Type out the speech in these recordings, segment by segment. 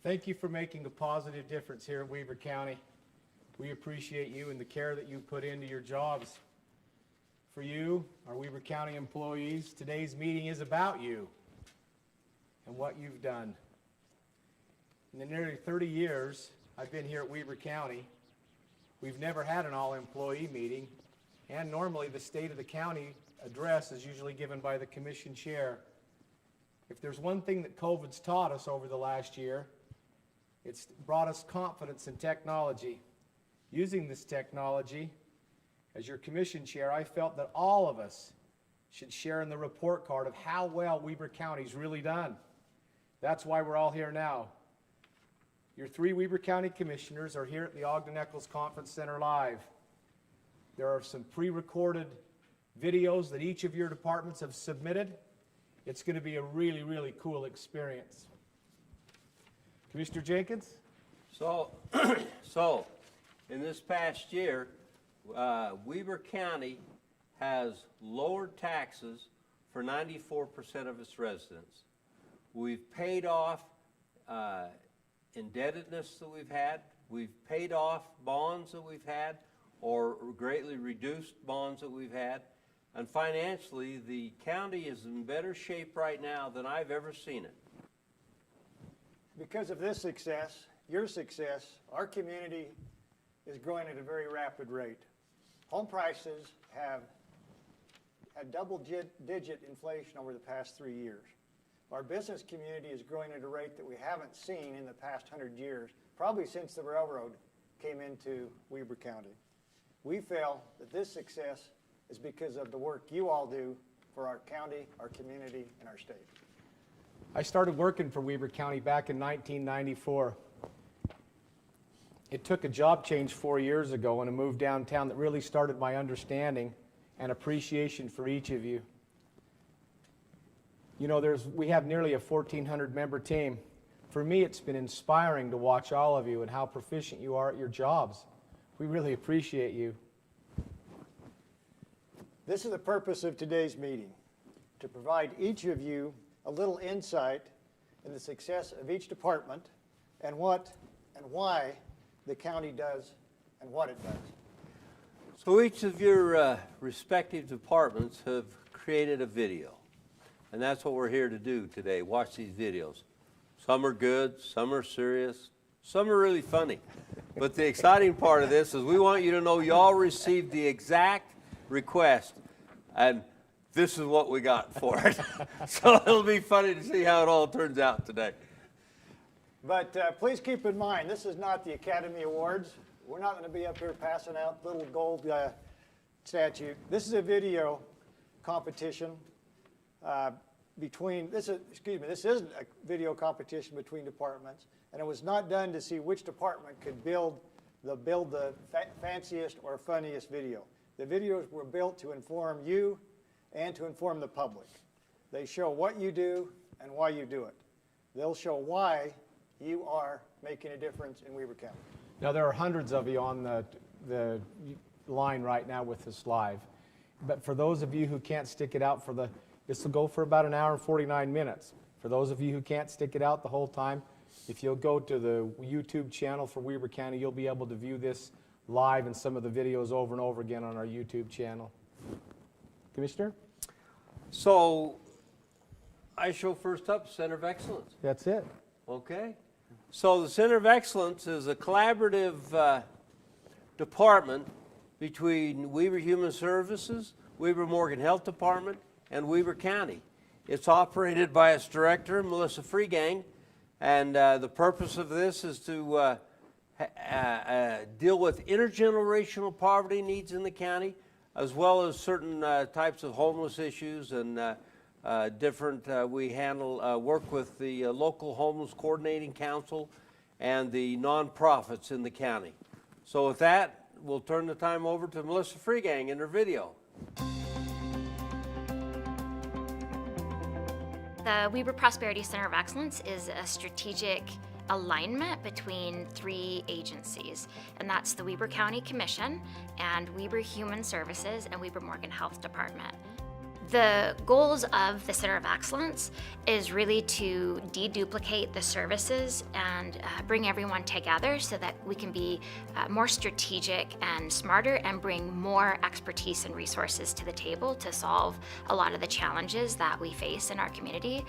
Thank you for making a positive difference here at Weber County. We appreciate you and the care that you put into your jobs. For you, our Weber County employees, today's meeting is about you and what you've done. In the nearly 30 years I've been here at Weber County, we've never had an all-employee meeting, and normally the state of the county address is usually given by the commission chair. If there's one thing that COVID's taught us over the last year, it's brought us confidence in technology. Using this technology, as your commission chair, I felt that all of us should share in the report card of how well Weber County's really done. That's why we're all here now. Your 3 Weber County commissioners are here at the Ogden-Eccles Conference Center live. There are some pre-recorded videos that each of your departments have submitted. It's going to be a really, really cool experience. Commissioner Jenkins? So in this past year, Weber County has lowered taxes for 94% of its residents. We've paid off indebtedness that we've had. We've paid off bonds that we've had or greatly reduced bonds that we've had. And financially, the county is in better shape right now than I've ever seen it. Because of this success, your success, our community is growing at a very rapid rate. Home prices have had double-digit inflation over the past 3 years. Our business community is growing at a rate that we haven't seen in the past 100 years, probably since the railroad came into Weber County. We feel that this success is because of the work you all do for our county, our community, and our state. I started working for Weber County back in 1994. It took a job change 4 years ago and a move downtown that really started my understanding and appreciation for each of you. You know, we have nearly a 1,400 member team. For me, it's been inspiring to watch all of you and how proficient you are at your jobs. We really appreciate you. This is the purpose of today's meeting, to provide each of you a little insight in the success of each department and what and why the county does and what it does. So each of your respective departments have created a video. And that's what we're here to do today, watch these videos. Some are good, some are serious, some are really funny. But the exciting part of this is we want you to know y'all received the exact request, and this is what we got for it. So it'll be funny to see how it all turns out today. But please keep in mind, this is not the Academy Awards. We're not going to be up here passing out little gold statue. This is a video competition this isn't a video competition between departments, and it was not done to see which department could build the fanciest or funniest video. The videos were built to inform you and to inform the public. They show what you do and why you do it. They'll show why you are making a difference in Weber County. Now, there are hundreds of you on the line right now with us live. But for those of you who can't stick it out this will go for about an hour and 49 minutes. For those of you who can't stick it out the whole time, if you'll go to the YouTube channel for Weber County, you'll be able to view this live and some of the videos over and over again on our YouTube channel. Commissioner? So I show first up Center of Excellence. That's it. Okay. So the Center of Excellence is a collaborative department between Weber Human Services, Weber Morgan Health Department, and Weber County. It's operated by its director, Melissa Freegang, and the purpose of this is to deal with intergenerational poverty needs in the county, as well as certain types of homeless issues and we handle work with the local homeless coordinating council and the nonprofits in the county. So with that, we'll turn the time over to Melissa Freegang in her video. The Weber Prosperity Center of Excellence is a strategic alignment between 3 agencies, and that's the Weber County Commission and Weber Human Services and Weber Morgan Health Department. The goals of the Center of Excellence is really to deduplicate the services and bring everyone together so that we can be more strategic and smarter and bring more expertise and resources to the table to solve a lot of the challenges that we face in our community.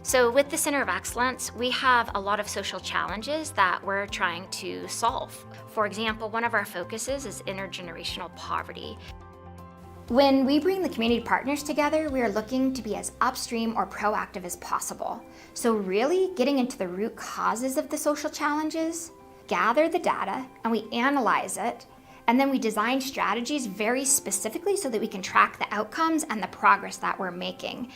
So with the Center of Excellence, we have a lot of social challenges that we're trying to solve. For example, one of our focuses is intergenerational poverty. When we bring the community partners together, we are looking to be as upstream or proactive as possible. So really getting into the root causes of the social challenges, gather the data, and we analyze it, and then we design strategies very specifically so that we can track the outcomes and the progress that we're making.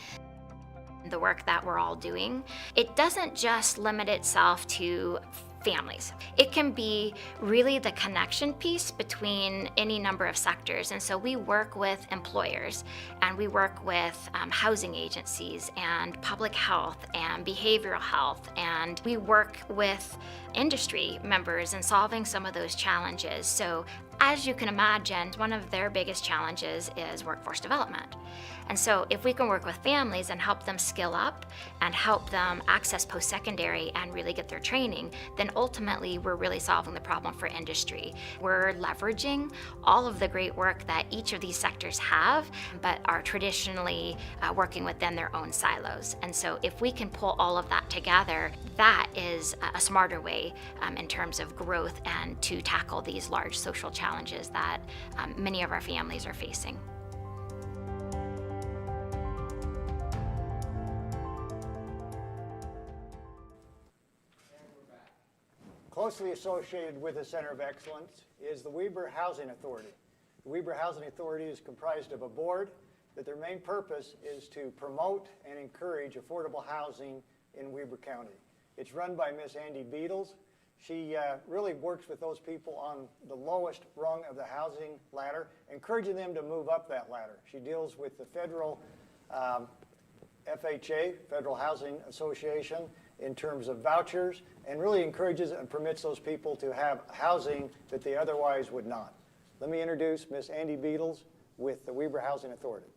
The work that we're all doing, it doesn't just limit itself to families. It can be really the connection piece between any number of sectors. And so we work with employers, and we work with housing agencies and public health and behavioral health, and we work with industry members in solving some of those challenges. So as you can imagine, one of their biggest challenges is workforce development. And so if we can work with families and help them skill up and help them access post-secondary and really get their training, then ultimately we're really solving the problem for industry. We're leveraging all of the great work that each of these sectors have, but are traditionally working within their own silos. And so if we can pull all of that together, that is a smarter way in terms of growth and to tackle these large social challenges that many of our families are facing. Closely associated with the Center of Excellence is the Weber Housing Authority. The Weber Housing Authority is comprised of a board that their main purpose is to promote and encourage affordable housing in Weber County. It's run by Miss Andy Beatles. She really works with those people on the lowest rung of the housing ladder, encouraging them to move up that ladder. She deals with the federal FHA, Federal Housing Association, in terms of vouchers, and really encourages and permits those people to have housing that they otherwise would not. Let me introduce Miss Andy Beatles with the Weber Housing Authority.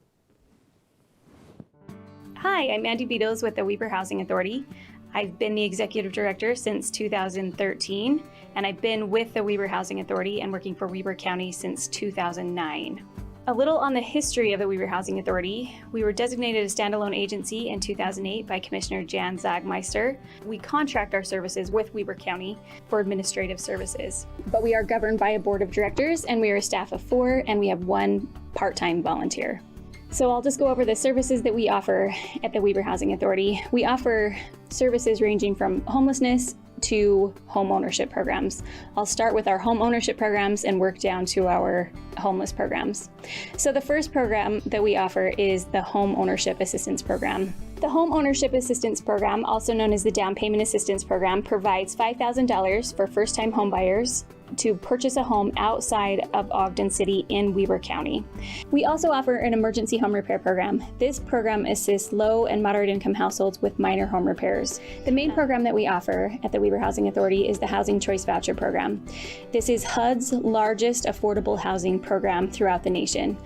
Hi, I'm Andy Beatles with the Weber Housing Authority. I've been the executive director since 2013, and I've been with the Weber Housing Authority and working for Weber County since 2009. A little on the history of the Weber Housing Authority. We were designated a standalone agency in 2008 by Commissioner Jan Zagmeister. We contract our services with Weber County for administrative services. But we are governed by a board of directors, and we are a staff of 4, and we have 1 part-time volunteer. So I'll just go over the services that we offer at the Weber Housing Authority. We offer services ranging from homelessness to home ownership programs. I'll start with our home ownership programs and work down to our homeless programs. So the first program that we offer is the Home Ownership Assistance Program. The Home Ownership Assistance Program, also known as the Down Payment Assistance Program, provides $5,000 for first-time homebuyers to purchase a home outside of Ogden City in Weber County. We also offer an emergency home repair program. This program assists low and moderate income households with minor home repairs. The main program that we offer at the Weber Housing Authority is the Housing Choice Voucher Program. This is HUD's largest affordable housing program throughout the nation.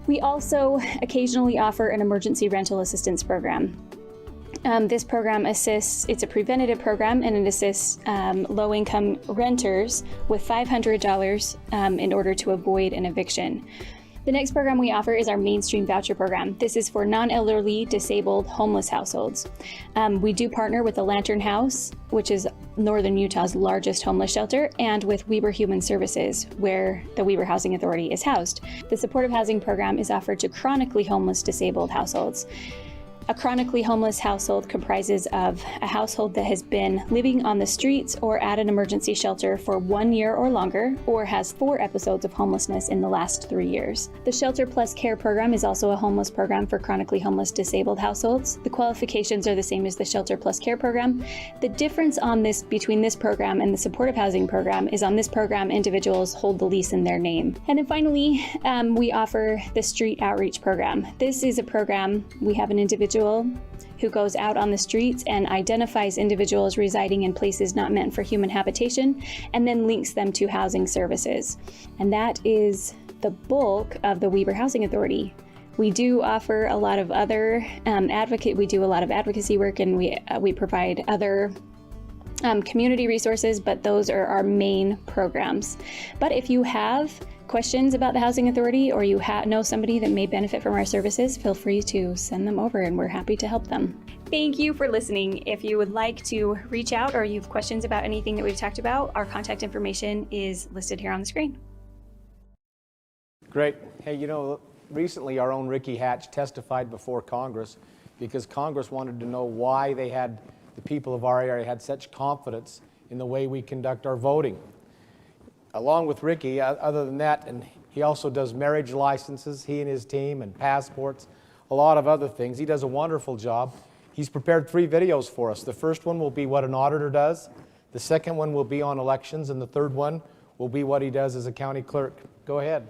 We also occasionally offer an emergency rental assistance program. This program assists, it's a preventative program, and it assists low-income renters with $500 in order to avoid an eviction. The next program we offer is our Mainstream Voucher Program. This is for non-elderly, disabled, homeless households. We do partner with the Lantern House, which is Northern Utah's largest homeless shelter, and with Weber Human Services, where the Weber Housing Authority is housed. The supportive housing program is offered to chronically homeless, disabled households. A chronically homeless household comprises of a household that has been living on the streets or at an emergency shelter for 1 year or longer, or has 4 episodes of homelessness in the last 3 years. The Shelter Plus Care program is also a homeless program for chronically homeless disabled households. The qualifications are the same as the Shelter Plus Care program. The difference on this between this program and the supportive housing program is on this program, individuals hold the lease in their name. And then finally, we offer the Street Outreach Program. This is a program, we have an individual who goes out on the streets and identifies individuals residing in places not meant for human habitation, and then links them to housing services. And that is the bulk of the Weber Housing Authority. We do offer a lot of other we do a lot of advocacy work, and we provide other community resources, but those are our main programs. But if you have questions about the Housing Authority, or you know somebody that may benefit from our services, feel free to send them over and we're happy to help them. Thank you for listening. If you would like to reach out or you have questions about anything that we've talked about, our contact information is listed here on the screen. Great. Hey, you know, recently our own Ricky Hatch testified before Congress because Congress wanted to know why the people of our area had such confidence in the way we conduct our voting. Along with Ricky, other than that, and he also does marriage licenses, he and his team, and passports, a lot of other things. He does a wonderful job. He's prepared 3 videos for us. The first one will be what an auditor does. The second one will be on elections, and the third one will be what he does as a county clerk. Go ahead.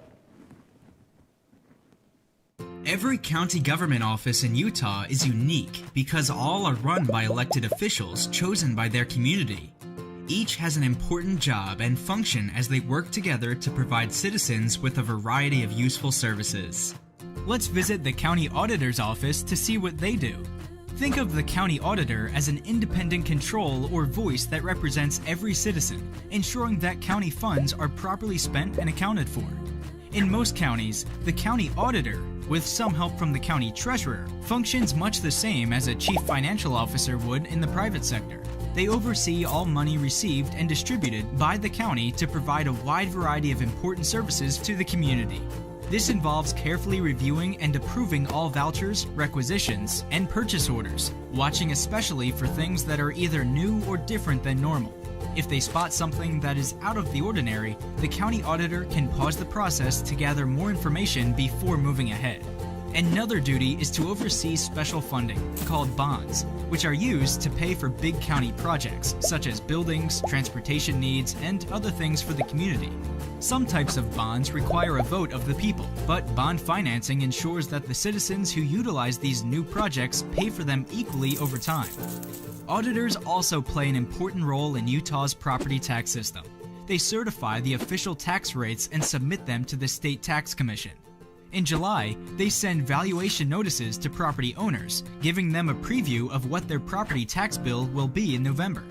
Every county government office in Utah is unique because all are run by elected officials chosen by their community. Each has an important job and function as they work together to provide citizens with a variety of useful services. Let's visit the county auditor's office to see what they do. Think of the county auditor as an independent control or voice that represents every citizen, ensuring that county funds are properly spent and accounted for. In most counties, the county auditor, with some help from the county treasurer, functions much the same as a chief financial officer would in the private sector. They oversee all money received and distributed by the county to provide a wide variety of important services to the community. This involves carefully reviewing and approving all vouchers, requisitions, and purchase orders, watching especially for things that are either new or different than normal. If they spot something that is out of the ordinary, the county auditor can pause the process to gather more information before moving ahead. Another duty is to oversee special funding, called bonds, which are used to pay for big county projects, such as buildings, transportation needs, and other things for the community. Some types of bonds require a vote of the people, but bond financing ensures that the citizens who utilize these new projects pay for them equally over time. Auditors also play an important role in Utah's property tax system. They certify the official tax rates and submit them to the State Tax Commission. In July, they send valuation notices to property owners, giving them a preview of what their property tax bill will be in November.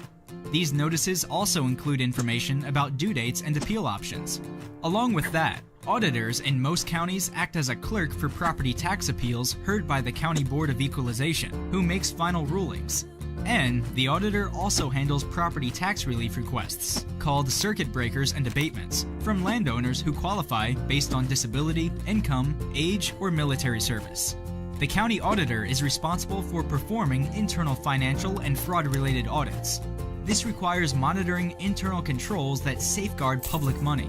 These notices also include information about due dates and appeal options. Along with that, auditors in most counties act as a clerk for property tax appeals heard by the County Board of Equalization, who makes final rulings. And the auditor also handles property tax relief requests, called circuit breakers and abatements, from landowners who qualify based on disability, income, age, or military service. The county auditor is responsible for performing internal financial and fraud-related audits. This requires monitoring internal controls that safeguard public money.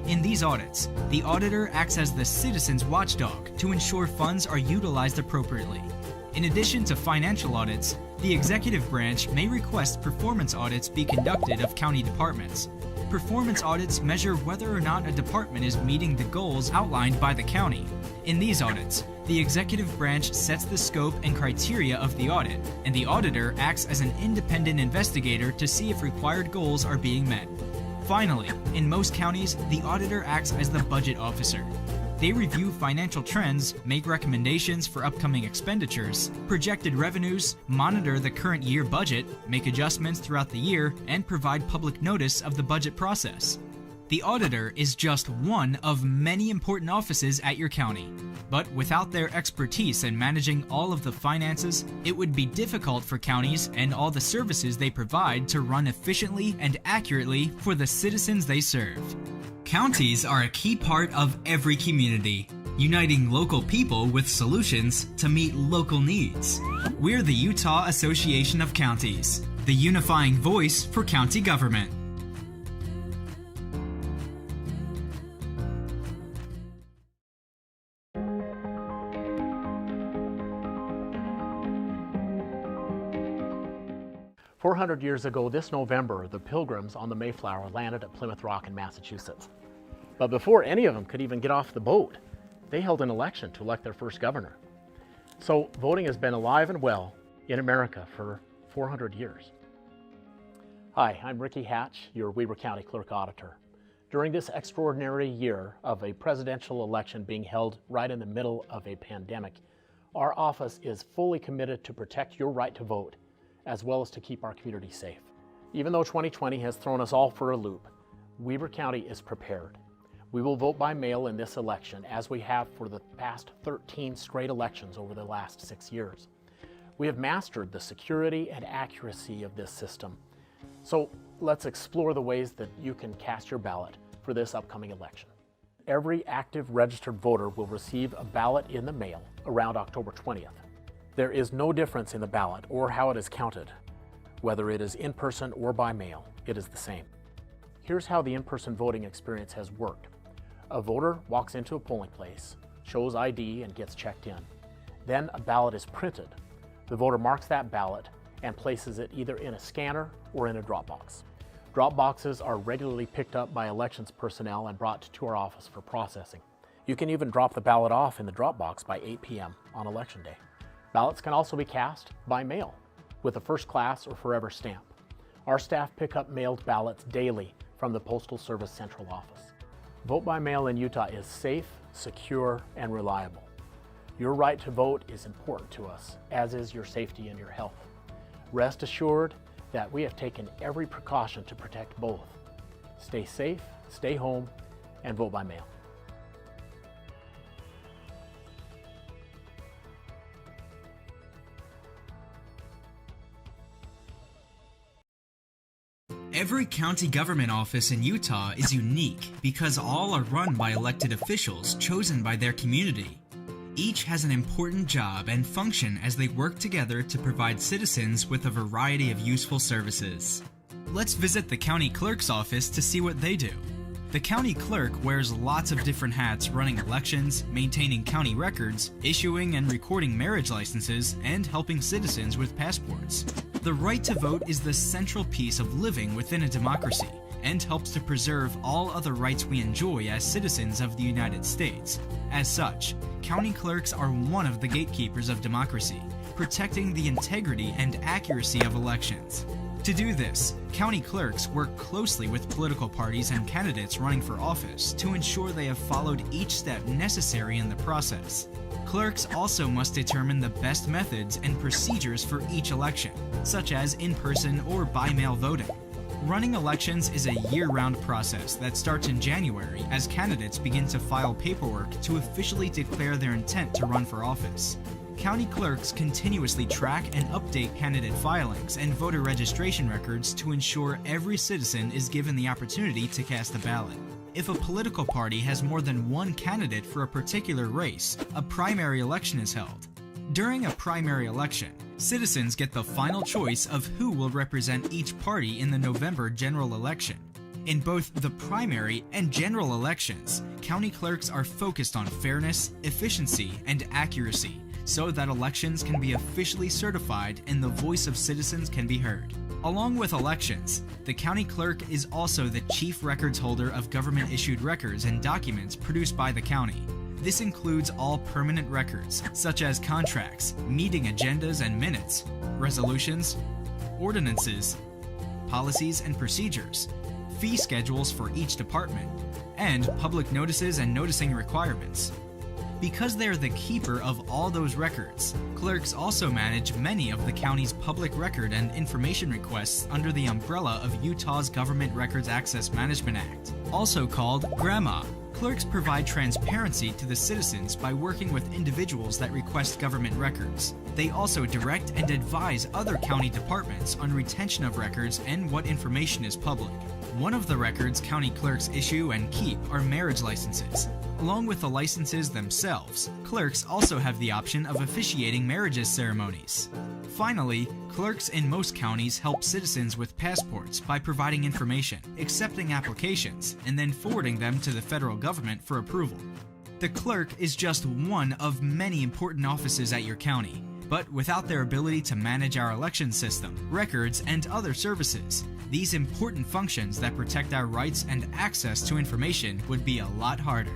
In these audits, the auditor acts as the citizen's watchdog to ensure funds are utilized appropriately. In addition to financial audits, the executive branch may request performance audits be conducted of county departments. Performance audits measure whether or not a department is meeting the goals outlined by the county. In these audits, the executive branch sets the scope and criteria of the audit, and the auditor acts as an independent investigator to see if required goals are being met. Finally, in most counties, the auditor acts as the budget officer. They review financial trends, make recommendations for upcoming expenditures, projected revenues, monitor the current year budget, make adjustments throughout the year, and provide public notice of the budget process. The auditor is just one of many important offices at your county. But without their expertise in managing all of the finances, it would be difficult for counties and all the services they provide to run efficiently and accurately for the citizens they serve. Counties are a key part of every community, uniting local people with solutions to meet local needs. We're the Utah Association of Counties, the unifying voice for county government. "400 years ago this November, the Pilgrims on the Mayflower landed at Plymouth Rock in Massachusetts. But before any of them could even get off the boat, they held an election to elect their first governor. So voting has been alive and well in America for 400 years. Hi, I'm Ricky Hatch, your Weber County Clerk Auditor. During this extraordinary year of a presidential election being held right in the middle of a pandemic, our office is fully committed to protect your right to vote, as well as to keep our community safe. Even though 2020 has thrown us all for a loop, Weber County is prepared. We will vote by mail in this election, as we have for the past 13 straight elections over the last 6 years. We have mastered the security and accuracy of this system. So let's explore the ways that you can cast your ballot for this upcoming election. Every active registered voter will receive a ballot in the mail around October 20th. There is no difference in the ballot or how it is counted. Whether it is in person or by mail, it is the same. Here's how the in-person voting experience has worked. A voter walks into a polling place, shows ID, and gets checked in. Then a ballot is printed. The voter marks that ballot and places it either in a scanner or in a drop box. Drop boxes are regularly picked up by elections personnel and brought to our office for processing. You can even drop the ballot off in the drop box by 8 p.m. on Election Day. Ballots can also be cast by mail with a first class or forever stamp. Our staff pick up mailed ballots daily from the Postal Service Central Office. Vote by mail in Utah is safe, secure, and reliable. Your right to vote is important to us, as is your safety and your health. Rest assured that we have taken every precaution to protect both. Stay safe, stay home, and vote by mail. Every county government office in Utah is unique because all are run by elected officials chosen by their community. Each has an important job and function as they work together to provide citizens with a variety of useful services. Let's visit the county clerk's office to see what they do. The county clerk wears lots of different hats, running elections, maintaining county records, issuing and recording marriage licenses, and helping citizens with passports. The right to vote is the central piece of living within a democracy and helps to preserve all other rights we enjoy as citizens of the United States. As such, county clerks are one of the gatekeepers of democracy, protecting the integrity and accuracy of elections. To do this, county clerks work closely with political parties and candidates running for office to ensure they have followed each step necessary in the process. Clerks also must determine the best methods and procedures for each election, such as in-person or by-mail voting. Running elections is a year-round process that starts in January as candidates begin to file paperwork to officially declare their intent to run for office. County clerks continuously track and update candidate filings and voter registration records to ensure every citizen is given the opportunity to cast a ballot. If a political party has more than one candidate for a particular race, a primary election is held. During a primary election, citizens get the final choice of who will represent each party in the November general election. In both the primary and general elections, county clerks are focused on fairness, efficiency, and accuracy, so that elections can be officially certified and the voice of citizens can be heard. Along with elections, the county clerk is also the chief records holder of government-issued records and documents produced by the county. This includes all permanent records, such as contracts, meeting agendas and minutes, resolutions, ordinances, policies and procedures, fee schedules for each department, and public notices and noticing requirements. Because they are the keeper of all those records, clerks also manage many of the county's public record and information requests under the umbrella of Utah's Government Records Access Management Act, also called GRAMA. Clerks provide transparency to the citizens by working with individuals that request government records. They also direct and advise other county departments on retention of records and what information is public. One of the records county clerks issue and keep are marriage licenses. Along with the licenses themselves, clerks also have the option of officiating marriages ceremonies. Finally, clerks in most counties help citizens with passports by providing information, accepting applications, and then forwarding them to the federal government for approval. The clerk is just one of many important offices at your county, but without their ability to manage our election system, records, and other services, these important functions that protect our rights and access to information would be a lot harder.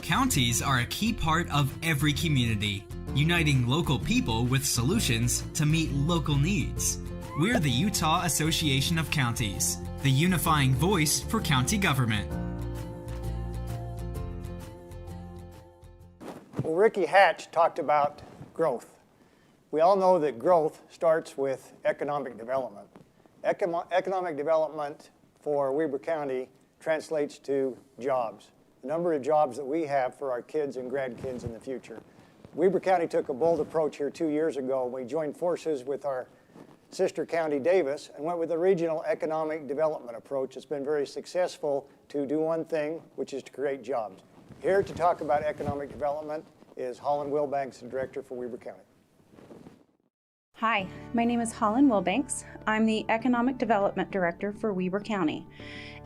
Counties are a key part of every community, uniting local people with solutions to meet local needs. We're the Utah Association of Counties, the unifying voice for county government. Ricky Hatch talked about growth. We all know that growth starts with economic development. Economic development for Weber County translates to jobs, the number of jobs that we have for our kids and grandkids in the future. Weber County took a bold approach here 2 years ago. We joined forces with our sister county, Davis, and went with a regional economic development approach. It's been very successful to do one thing, which is to create jobs. Here to talk about economic development is Holland Wilbanks, the director for Weber County. Hi, my name is Holland Wilbanks. I'm the Economic Development Director for Weber County.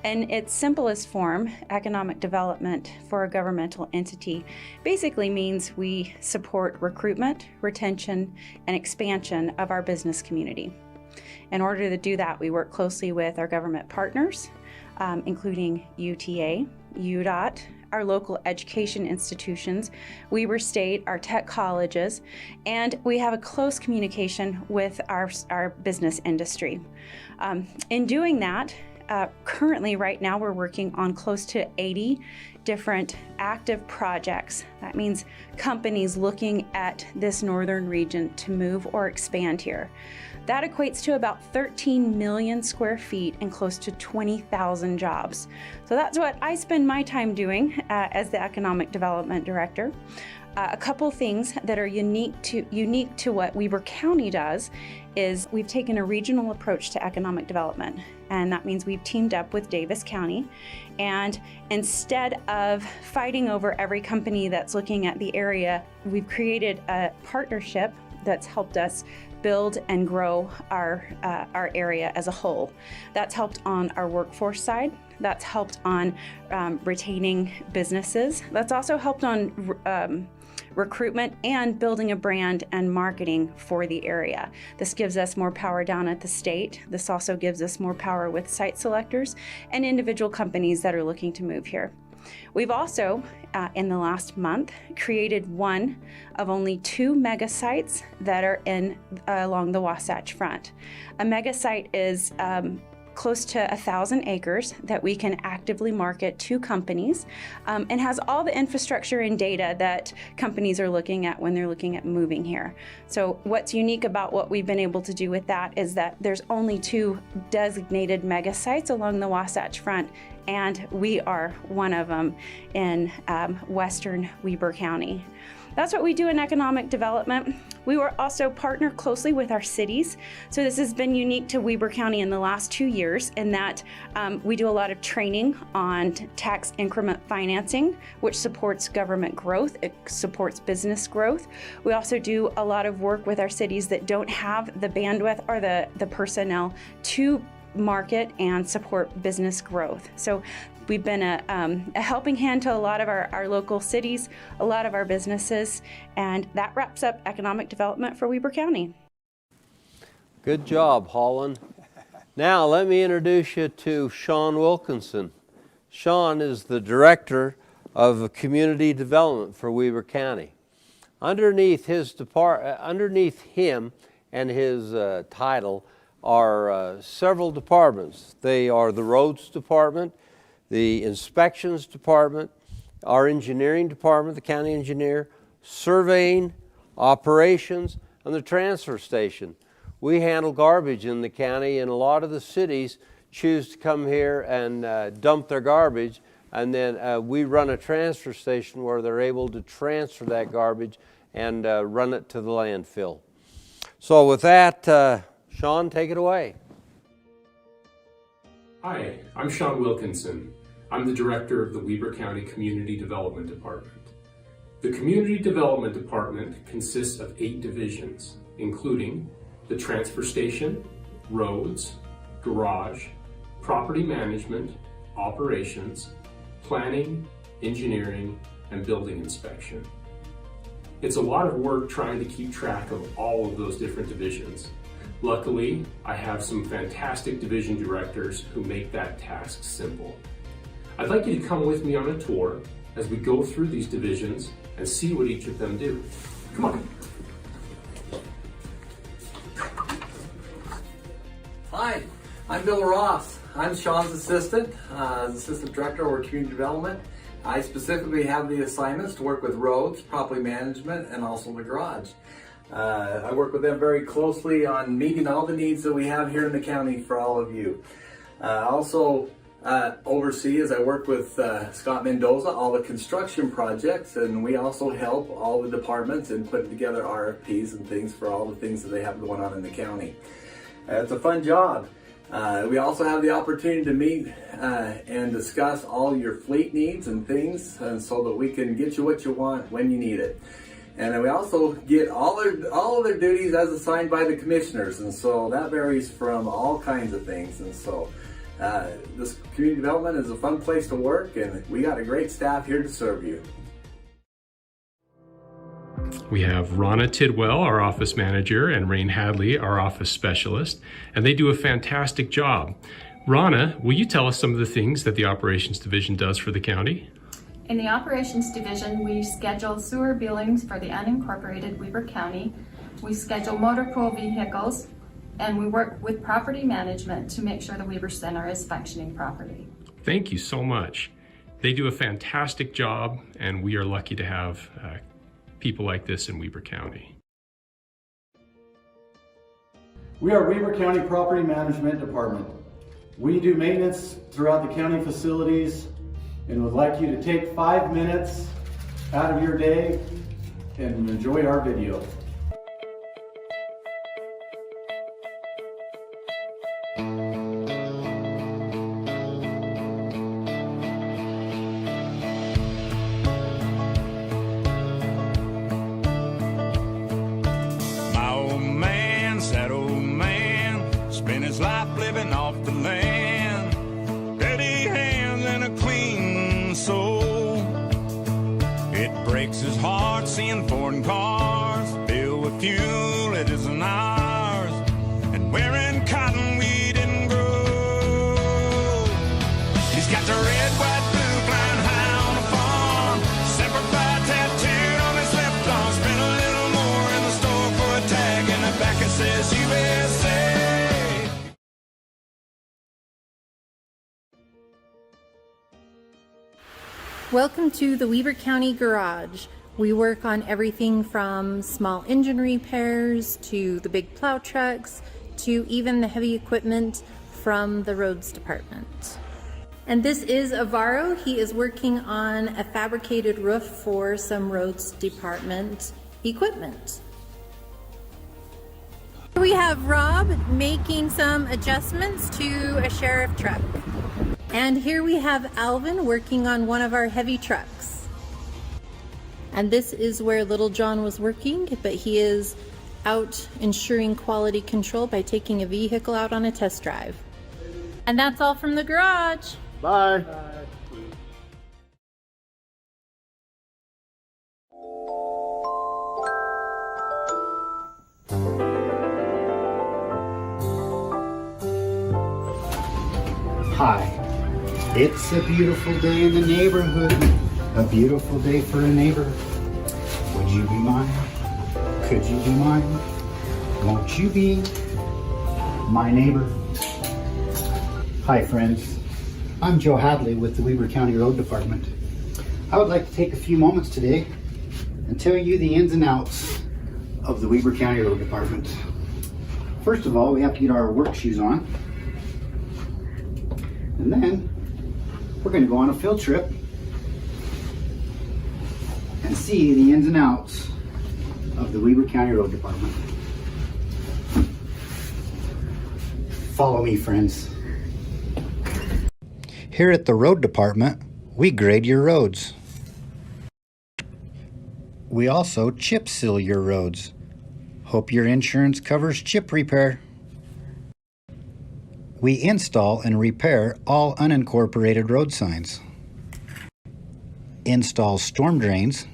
In its simplest form, economic development for a governmental entity basically means we support recruitment, retention, and expansion of our business community. In order to do that, we work closely with our government partners, including UTA, UDOT, our local education institutions, Weber State, our tech colleges, and we have a close communication with our business industry. In doing that, currently right now we're working on close to 80 different active projects. That means companies looking at this northern region to move or expand here. That equates to about 13 million square feet and close to 20,000 jobs. So that's what I spend my time doing as the Economic Development Director. A couple things that are unique to what Weber County does is we've taken a regional approach to economic development, and that means we've teamed up with Davis County, and instead of fighting over every company that's looking at the area, we've created a partnership that's helped us build and grow our area as a whole. That's helped on our workforce side. That's helped on retaining businesses. That's also helped on recruitment and building a brand and marketing for the area. This gives us more power down at the state. This also gives us more power with site selectors and individual companies that are looking to move here. We've also, in the last month, created one of only 2 mega sites that are along the Wasatch Front. A mega site is close to 1,000 acres that we can actively market to companies and has all the infrastructure and data that companies are looking at when they're looking at moving here. So what's unique about what we've been able to do with that is that there's only 2 designated mega sites along the Wasatch Front, and we are one of them in western Weber County. That's what we do in economic development. We were also partner closely with our cities. So this has been unique to Weber County in the last 2 years in that we do a lot of training on tax increment financing, which supports government growth. It supports business growth. We also do a lot of work with our cities that don't have the bandwidth or the personnel to market and support business growth. So we've been a helping hand to a lot of our local cities, a lot of our businesses, and that wraps up economic development for Weber County. Good job, Holland. Now let me introduce you to Sean Wilkinson. Sean is the Director of Community Development for Weber County. Underneath him and his title are several departments. They are the Roads Department, the Inspections Department, our Engineering Department, the County Engineer, Surveying, Operations, and the Transfer Station. We handle garbage in the county, and a lot of the cities choose to come here and dump their garbage, and then we run a transfer station where they're able to transfer that garbage and run it to the landfill. So with that, Sean, take it away. Hi, I'm Sean Wilkinson. I'm the Director of the Weber County Community Development Department. The Community Development Department consists of 8 divisions, including the Transfer Station, Roads, Garage, Property Management, Operations, Planning, Engineering, and Building Inspection. It's a lot of work trying to keep track of all of those different divisions. Luckily, I have some fantastic division directors who make that task simple. I'd like you to come with me on a tour as we go through these divisions and see what each of them do. Come on. Hi, I'm Bill Ross. I'm Sean's assistant, Assistant Director over Community Development. I specifically have the assignments to work with roads, property management, and also the garage. I work with them very closely on meeting all the needs that we have here in the county for all of you. Also oversee, as I work with Scott Mendoza, all the construction projects, and we also help all the departments in putting together RFPs and things for all the things that they have going on in the county. It's a fun job. We also have the opportunity to meet and discuss all your fleet needs and things, and so that we can get you what you want when you need it. And then we also get all of their duties as assigned by the commissioners, and so that varies from all kinds of things. And so this community development is a fun place to work, and we got a great staff here to serve you. We have Rana Tidwell, our office manager, and Rain Hadley, our office specialist, and they do a fantastic job. Rana, will you tell us some of the things that the operations division does for the county? In the operations division, we schedule sewer billings for the unincorporated Weber County. We schedule motor pool vehicles, and we work with property management to make sure the Weber Center is functioning properly. Thank you so much. They do a fantastic job, and we are lucky to have people like this in Weber County. We are Weber County Property Management Department. We do maintenance throughout the county facilities and would like you to take 5 minutes out of your day and enjoy our video. My old man, sad old man, spent his life living off the land. Dirty hands and a clean soul. It breaks his heart seeing foreign cars filled with fuel that isn't ours, and wearing cotton we didn't grow. He's got the red, white, blue flying high on the farm, Semper Fi tattooed on his left arm. Spent a little more in the store for a tag, and the back it says USA. Welcome to the Weber County Garage. We work on everything from small engine repairs to the big plow trucks to even the heavy equipment from the roads department. And this is Avaro. He is working on a fabricated roof for some roads department equipment. We have Rob making some adjustments to a sheriff truck. And here we have Alvin working on one of our heavy trucks. And this is where Little John was working, but he is out ensuring quality control by taking a vehicle out on a test drive. And that's all from the garage. Bye. Hi. It's a beautiful day in the neighborhood, a beautiful day for a neighbor. Would you be mine? Could you be mine? Won't you be my neighbor? Hi friends, I'm Joe Hadley with the Weber County Road Department. I would like to take a few moments today and tell you the ins and outs of the Weber County Road Department. First of all, we have to get our work shoes on, and then we're going to go on a field trip and see the ins and outs of the Weber County Road Department. Follow me, friends. Here at the Road Department, we grade your roads. We also chip seal your roads. Hope your insurance covers chip repair. We install and repair all unincorporated road signs, install storm drains,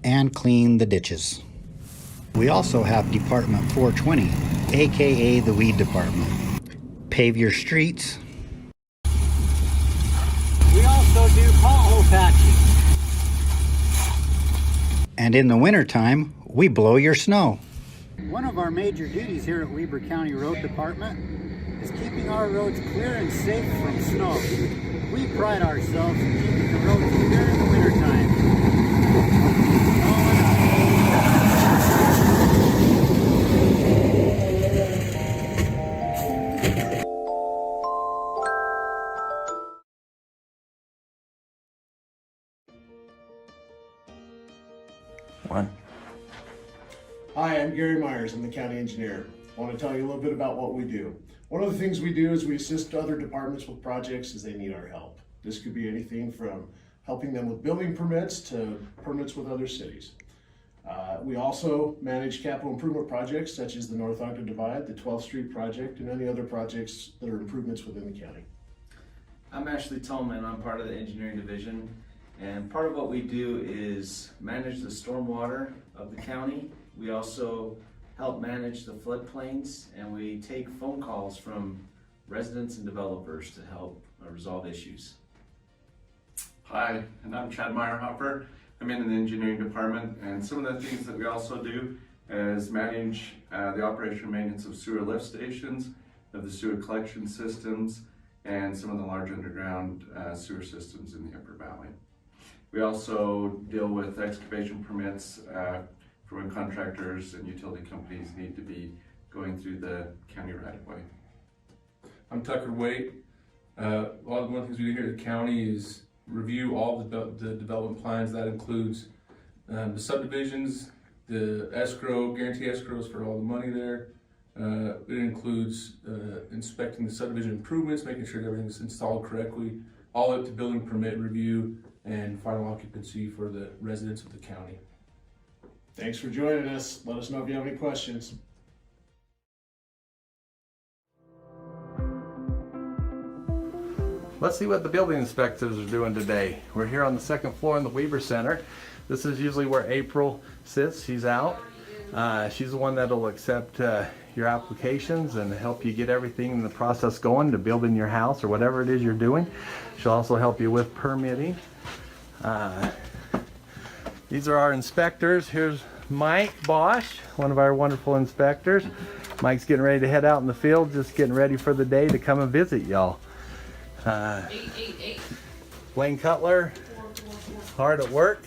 and clean the ditches. We also have Department 420, aka the Weed Department. Pave your streets. We also do pothole patching. And in the wintertime, we blow your snow. One of our major duties here at Weber County Road Department is keeping our roads clear and safe from snow. We pride ourselves in keeping the roads clear in the wintertime. Hi, I'm Gary Myers. I'm the county engineer. I want to tell you a little bit about what we do. One of the things we do is we assist other departments with projects as they need our help. This could be anything from helping them with building permits to permits with other cities. We also manage capital improvement projects such as the North Ogden Divide, the 12th Street project, and any other projects that are improvements within the county. I'm Ashley Tolman. I'm part of the engineering division, and part of what we do is manage the stormwater of the county. We also help manage the floodplains, and we take phone calls from residents and developers to help resolve issues. Hi, and I'm Chad Meyerhopper. I'm in the engineering department, and some of the things that we also do is manage the operation and maintenance of sewer lift stations, of the sewer collection systems, and some of the large underground sewer systems in the Upper Valley. We also deal with excavation permits for when contractors and utility companies need to be going through the county right-of-way. I'm Tucker Waite. One of the things we do here at the county is review all the development plans. That includes the subdivisions, the escrow, guarantee escrows for all the money there. It includes inspecting the subdivision improvements, making sure everything's installed correctly, all up to building permit review and final occupancy for the residents of the county. Thanks for joining us. Let us know if you have any questions. Let's see what the building inspectors are doing today. We're here on the second floor in the Weaver Center. This is usually where April sits. She's out. She's the one that'll accept your applications and help you get everything in the process going to building your house or whatever it is you're doing. She'll also help you with permitting. These are our inspectors. Here's Mike Bosch, one of our wonderful inspectors. Mike's getting ready to head out in the field, just getting ready for the day to come and visit y'all. Blaine Cutler, hard at work.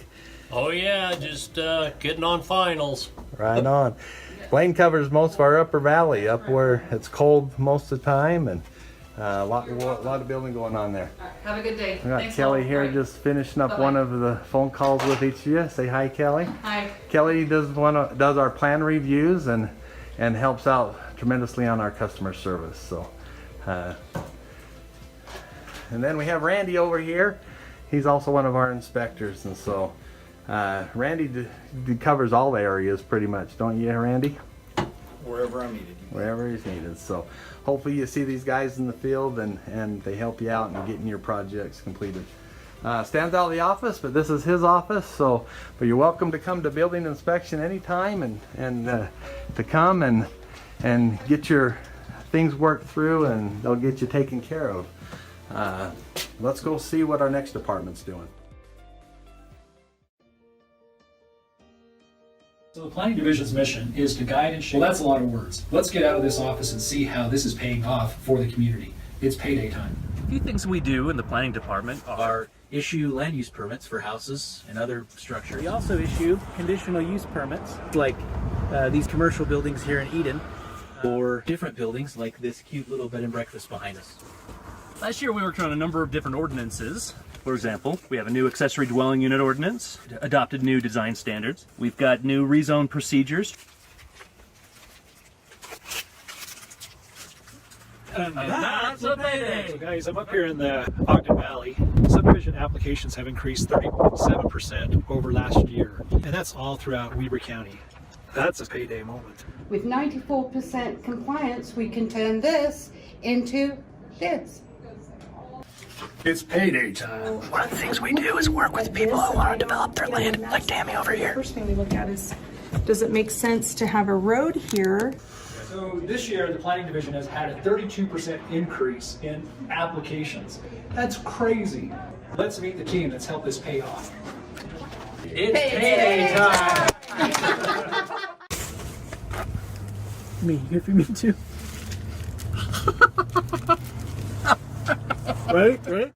Oh yeah, just getting on finals. Right on. Blaine covers most of our Upper Valley, up where it's cold most of the time, and a lot of building going on there. Have a good day. We got Thanks Kelly all. here Right. just finishing up Bye-bye. one of the phone calls with each of you. Say hi, Kelly. Hi. Kelly does our plan reviews and helps out tremendously on our customer service. So, and then we have Randy over here. He's also one of our inspectors, and so Randy covers all the areas pretty much, don't you, Randy? Wherever I'm needed. Wherever he's needed. So hopefully you see these guys in the field and they help you out in getting your projects completed. Stands out of the office, but this is his office, so but you're welcome to come to building inspection anytime and to come and get your things worked through, and they'll get you taken care of. Let's go see what our next department's doing. So the Planning Division's mission is to guide and shape. Well, that's a lot of words. Let's get out of this office and see how this is paying off for the community. It's payday time. A few things we do in the planning department are issue land use permits for houses and other structures. We also issue conditional use permits, like these commercial buildings here in Eden, or different buildings like this cute little bed and breakfast behind us. Last year we worked on a number of different ordinances. For example, we have a new accessory dwelling unit ordinance, adopted new design standards. We've got new rezone procedures. And that's a payday! So guys, I'm up here in the Ogden Valley. Subdivision applications have increased 30.7% over last year. And that's all throughout Weber County. That's a payday moment. With 94% compliance, we can turn this into this. It's payday time. One of the things we do is work with people who want to develop their land, like Tammy over here. First thing we look at is, does it make sense to have a road here? So this year, the Planning Division has had a 32% increase in applications. That's crazy. Let's meet the team that's helped this pay off. It's payday time! Me, here for me too. Right?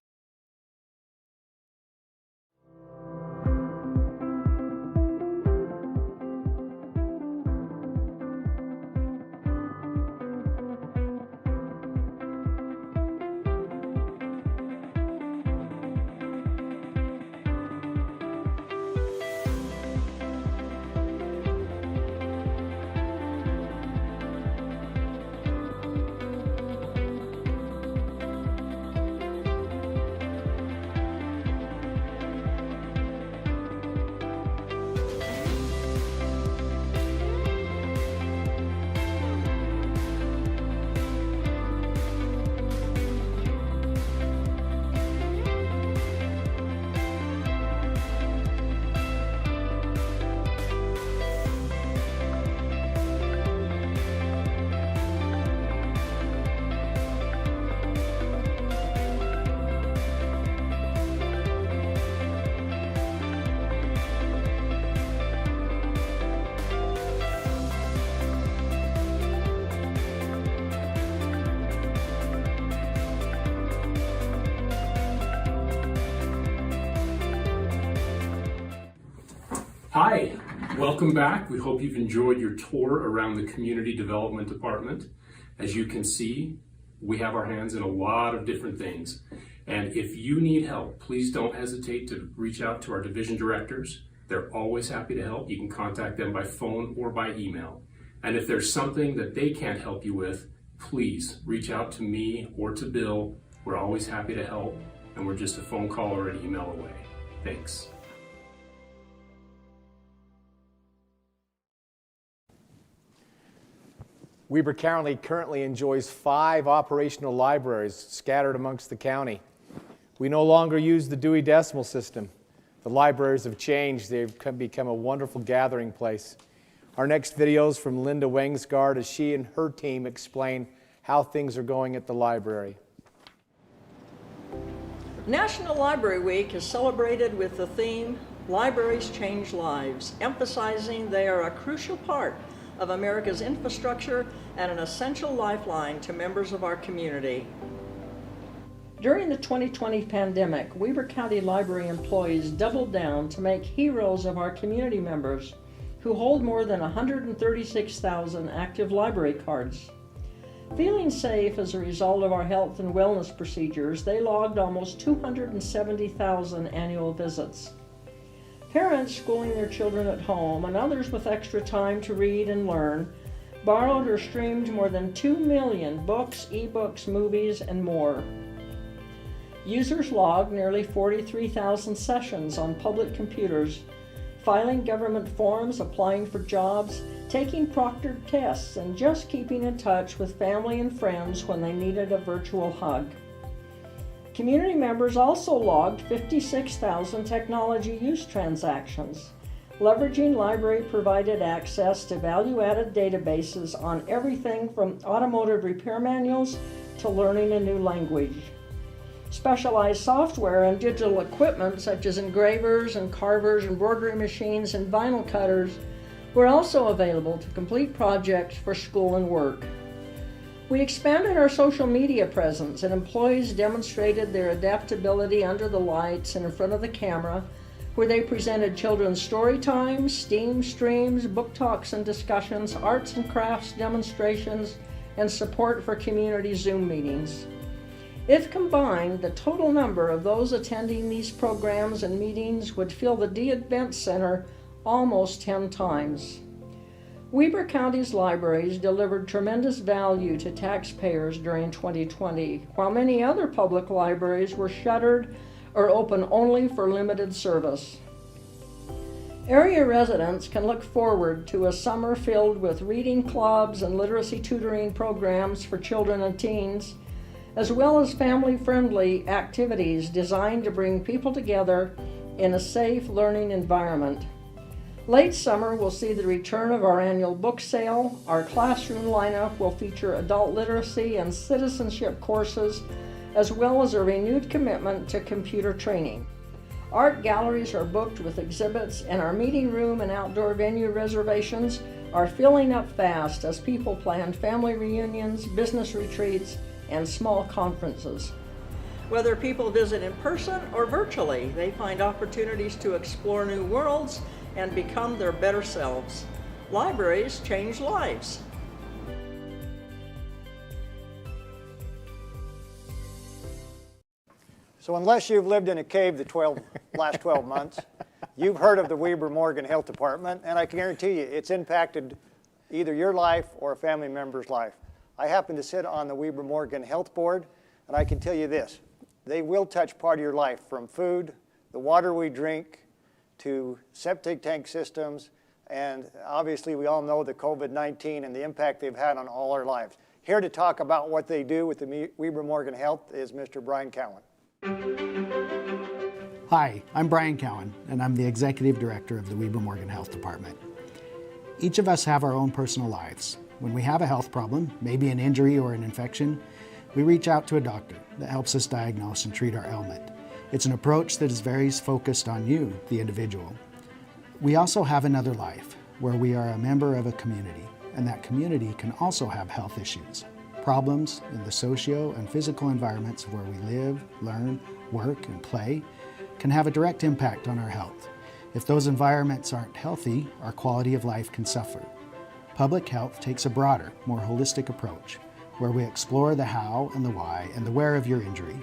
Hi, welcome back. We hope you've enjoyed your tour around the Community Development Department. As you can see, we have our hands in a lot of different things. And if you need help, please don't hesitate to reach out to our division directors. They're always happy to help. You can contact them by phone or by email. And if there's something that they can't help you with, please reach out to me or to Bill. We're always happy to help, and we're just a phone call or an email away. Thanks. Weber County currently enjoys 5 operational libraries scattered amongst the county. We no longer use the Dewey Decimal System. The libraries have changed. They've become a wonderful gathering place. Our next video is from Linda Wengsgaard as she and her team explain how things are going at the library. National Library Week is celebrated with the theme, Libraries Change Lives, emphasizing they are a crucial part of America's infrastructure and an essential lifeline to members of our community. During the 2020 pandemic, Weber County Library employees doubled down to make heroes of our community members who hold more than 136,000 active library cards. Feeling safe as a result of our health and wellness procedures, they logged almost 270,000 annual visits. Parents schooling their children at home and others with extra time to read and learn borrowed or streamed more than 2 million books, ebooks, movies, and more. Users logged nearly 43,000 sessions on public computers, filing government forms, applying for jobs, taking proctored tests, and just keeping in touch with family and friends when they needed a virtual hug. Community members also logged 56,000 technology use transactions, leveraging library-provided access to value-added databases on everything from automotive repair manuals to learning a new language. Specialized software and digital equipment such as engravers and carvers, embroidery machines, and vinyl cutters were also available to complete projects for school and work. We expanded our social media presence, and employees demonstrated their adaptability under the lights and in front of the camera, where they presented children's story times, STEAM streams, book talks and discussions, arts and crafts demonstrations, and support for community Zoom meetings. If combined, the total number of those attending these programs and meetings would fill the D-Event Center almost 10 times. Weber County's libraries delivered tremendous value to taxpayers during 2020, while many other public libraries were shuttered or open only for limited service. Area residents can look forward to a summer filled with reading clubs and literacy tutoring programs for children and teens, as well as family-friendly activities designed to bring people together in a safe learning environment. Late summer will see the return of our annual book sale. Our classroom lineup will feature adult literacy and citizenship courses, as well as a renewed commitment to computer training. Art galleries are booked with exhibits, and our meeting room and outdoor venue reservations are filling up fast as people plan family reunions, business retreats, and small conferences. Whether people visit in person or virtually, they find opportunities to explore new worlds and become their better selves. Libraries change lives. So unless you've lived in a cave the last 12 months, you've heard of the Weber Morgan Health Department, and I can guarantee you it's impacted either your life or a family member's life. I happen to sit on the Weber Morgan Health Board, and I can tell you this, they will touch part of your life, from food, the water we drink, to septic tank systems, and obviously we all know the COVID-19 and the impact they've had on all our lives. Here to talk about what they do with the Weber Morgan Health is Mr. Brian Cowan. Hi, I'm Brian Cowan, and I'm the Executive Director of the Weber Morgan Health Department. Each of us have our own personal lives. When we have a health problem, maybe an injury or an infection, we reach out to a doctor that helps us diagnose and treat our ailment. It's an approach that is very focused on you, the individual. We also have another life, where we are a member of a community, and that community can also have health issues. Problems in the socio and physical environments where we live, learn, work, and play can have a direct impact on our health. If those environments aren't healthy, our quality of life can suffer. Public health takes a broader, more holistic approach, where we explore the how and the why and the where of your injury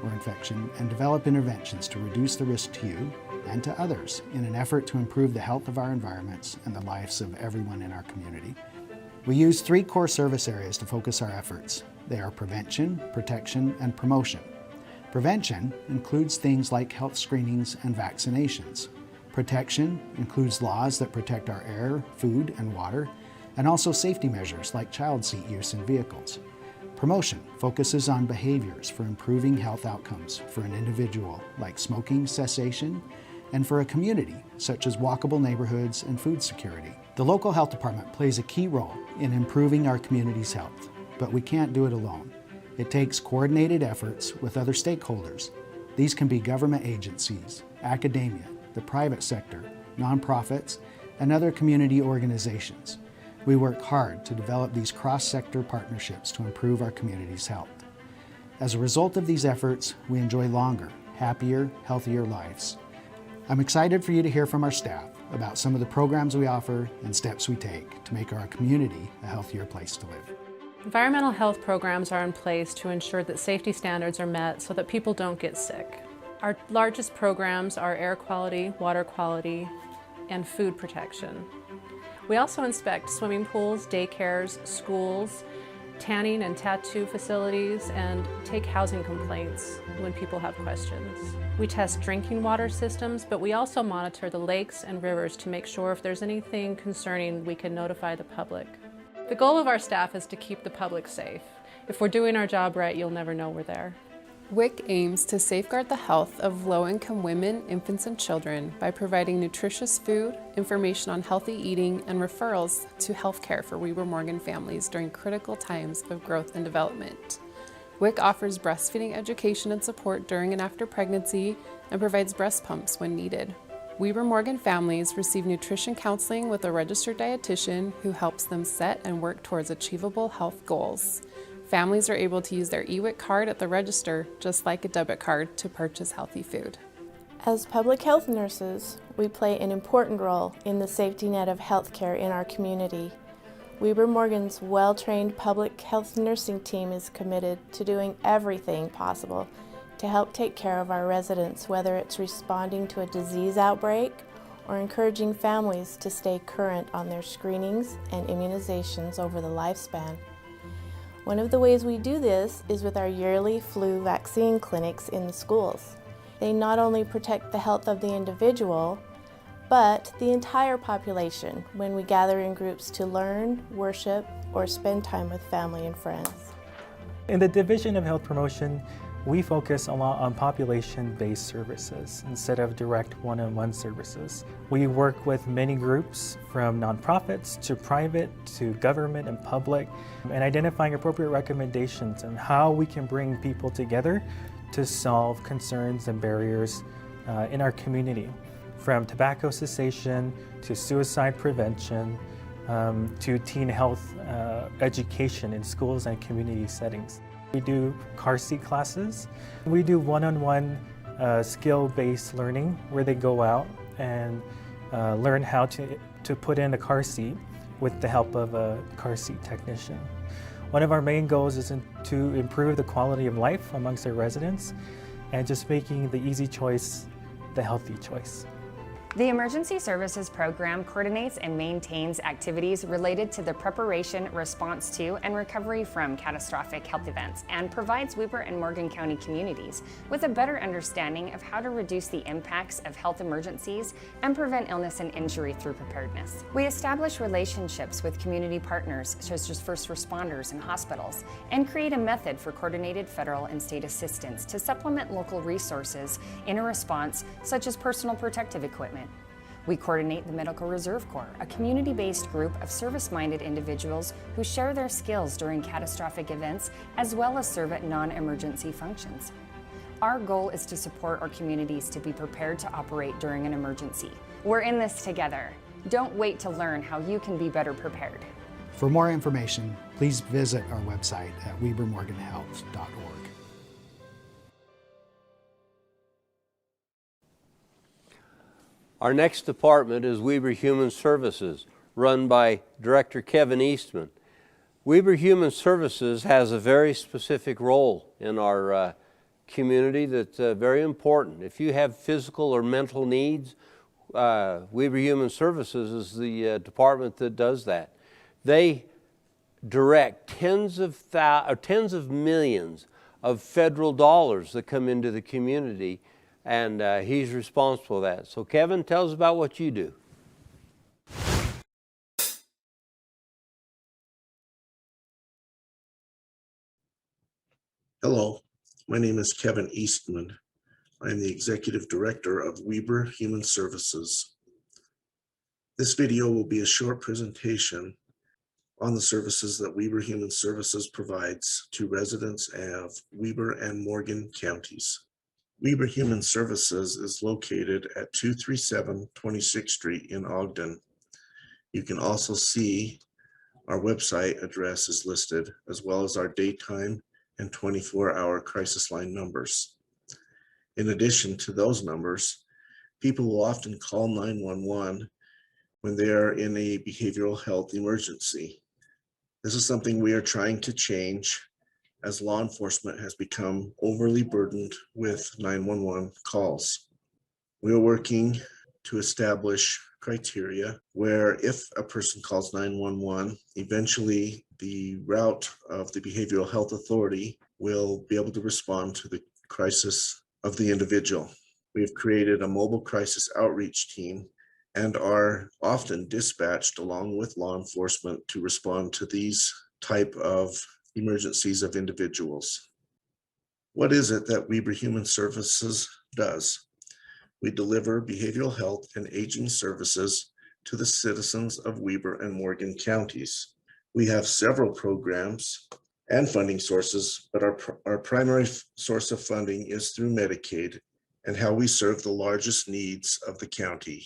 or infection and develop interventions to reduce the risk to you and to others in an effort to improve the health of our environments and the lives of everyone in our community. We use 3 core service areas to focus our efforts. They are prevention, protection, and promotion. Prevention includes things like health screenings and vaccinations. Protection includes laws that protect our air, food, and water, and also safety measures like child seat use in vehicles. Promotion focuses on behaviors for improving health outcomes for an individual, like smoking cessation, and for a community, such as walkable neighborhoods and food security. The local health department plays a key role in improving our community's health, but we can't do it alone. It takes coordinated efforts with other stakeholders. These can be government agencies, academia, the private sector, nonprofits, and other community organizations. We work hard to develop these cross-sector partnerships to improve our community's health. As a result of these efforts, we enjoy longer, happier, healthier lives. I'm excited for you to hear from our staff about some of the programs we offer and steps we take to make our community a healthier place to live. Environmental health programs are in place to ensure that safety standards are met so that people don't get sick. Our largest programs are air quality, water quality, and food protection. We also inspect swimming pools, daycares, schools, tanning and tattoo facilities, and take housing complaints when people have questions. We test drinking water systems, but we also monitor the lakes and rivers to make sure if there's anything concerning, we can notify the public. The goal of our staff is to keep the public safe. If we're doing our job right, you'll never know we're there. WIC aims to safeguard the health of low-income women, infants, and children by providing nutritious food, information on healthy eating, and referrals to healthcare for Weber Morgan families during critical times of growth and development. WIC offers breastfeeding education and support during and after pregnancy and provides breast pumps when needed. Weber Morgan families receive nutrition counseling with a registered dietitian who helps them set and work towards achievable health goals. Families are able to use their EWIC card at the register, just like a debit card, to purchase healthy food. As public health nurses, we play an important role in the safety net of healthcare in our community. Weber Morgan's well-trained public health nursing team is committed to doing everything possible to help take care of our residents, whether it's responding to a disease outbreak or encouraging families to stay current on their screenings and immunizations over the lifespan. One of the ways we do this is with our yearly flu vaccine clinics in the schools. They not only protect the health of the individual, but the entire population when we gather in groups to learn, worship, or spend time with family and friends. In the Division of Health Promotion, we focus a lot on population-based services instead of direct one-on-one services. We work with many groups from nonprofits to private to government and public, and identifying appropriate recommendations on how we can bring people together to solve concerns and barriers in our community, from tobacco cessation to suicide prevention to teen health education in schools and community settings. We do car seat classes. We do one-on-one skill-based learning where they go out and learn how to put in a car seat with the help of a car seat technician. One of our main goals is to improve the quality of life amongst our residents and just making the easy choice the healthy choice. The Emergency Services Program coordinates and maintains activities related to the preparation, response to, and recovery from catastrophic health events and provides Weber and Morgan County communities with a better understanding of how to reduce the impacts of health emergencies and prevent illness and injury through preparedness. We establish relationships with community partners such as first responders and hospitals and create a method for coordinated federal and state assistance to supplement local resources in a response such as personal protective equipment. We coordinate the Medical Reserve Corps, a community-based group of service-minded individuals who share their skills during catastrophic events as well as serve at non-emergency functions. Our goal is to support our communities to be prepared to operate during an emergency. We're in this together. Don't wait to learn how you can be better prepared. For more information, please visit our website at webermorganhealth.org. Our next department is Weber Human Services, run by Director Kevin Eastman. Weber Human Services has a very specific role in our community that's very important. If you have physical or mental needs, Weber Human Services is the department that does that. They direct tens of millions of federal dollars that come into the community, and he's responsible for that. So Kevin, tell us about what you do. Hello, my name is Kevin Eastman. I am the Executive Director of Weber Human Services. This video will be a short presentation on the services that Weber Human Services provides to residents of Weber and Morgan counties. Weber Human Services is located at 237 26th Street in Ogden. You can also see our website address is listed, as well as our daytime and 24-hour crisis line numbers. In addition to those numbers, people will often call 911 when they are in a behavioral health emergency. This is something we are trying to change, as law enforcement has become overly burdened with 911 calls. We are working to establish criteria where if a person calls 911, eventually the route of the Behavioral Health Authority will be able to respond to the crisis of the individual. We have created a mobile crisis outreach team and are often dispatched along with law enforcement to respond to these type of emergencies of individuals. What is it that Weber Human Services does? We deliver behavioral health and aging services to the citizens of Weber and Morgan counties. We have several programs and funding sources, but our primary source of funding is through Medicaid and how we serve the largest needs of the county.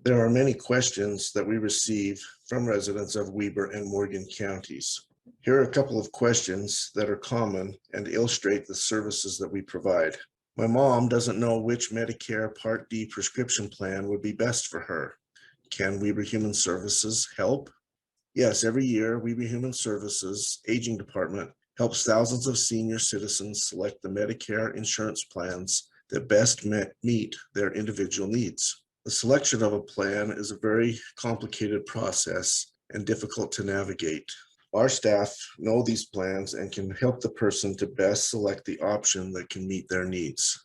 There are many questions that we receive from residents of Weber and Morgan counties. Here are a couple of questions that are common and illustrate the services that we provide. My mom doesn't know which Medicare Part D prescription plan would be best for her. Can Weber Human Services help? Yes, every year, Weber Human Services Aging Department helps thousands of senior citizens select the Medicare insurance plans that best meet their individual needs. The selection of a plan is a very complicated process and difficult to navigate. Our staff know these plans and can help the person to best select the option that can meet their needs.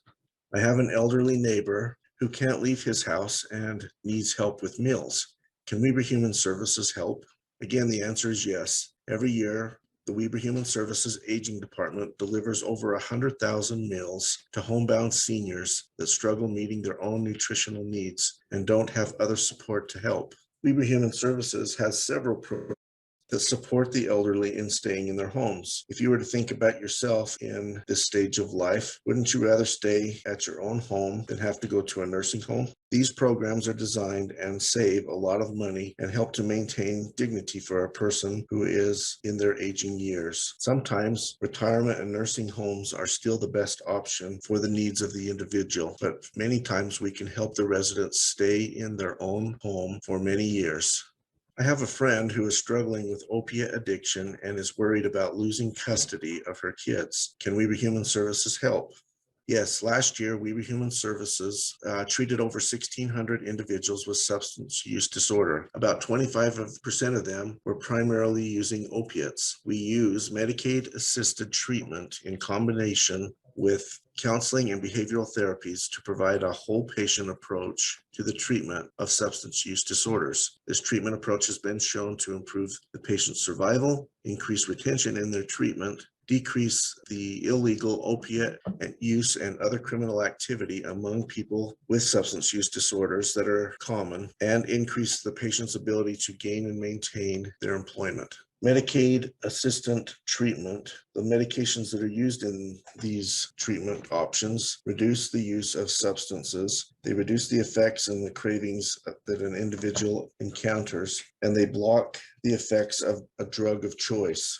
I have an elderly neighbor who can't leave his house and needs help with meals. Can Weber Human Services help? Again, the answer is yes. Every year, the Weber Human Services Aging Department delivers over 100,000 meals to homebound seniors that struggle meeting their own nutritional needs and don't have other support to help. Weber Human Services has several programs that support the elderly in staying in their homes. If you were to think about yourself in this stage of life, wouldn't you rather stay at your own home than have to go to a nursing home? These programs are designed and save a lot of money and help to maintain dignity for a person who is in their aging years. Sometimes retirement and nursing homes are still the best option for the needs of the individual, but many times we can help the residents stay in their own home for many years. I have a friend who is struggling with opiate addiction and is worried about losing custody of her kids. Can Weber Human Services help? Yes, last year, Weber Human Services treated over 1,600 individuals with substance use disorder. About 25% of them were primarily using opiates. We use Medicaid-assisted treatment in combination with counseling and behavioral therapies to provide a whole patient approach to the treatment of substance use disorders. This treatment approach has been shown to improve the patient's survival, increase retention in their treatment, decrease the illegal opiate use and other criminal activity among people with substance use disorders that are common, and increase the patient's ability to gain and maintain their employment. Medicaid assistant treatment, the medications that are used in these treatment options reduce the use of substances. They reduce the effects and the cravings that an individual encounters, and they block the effects of a drug of choice.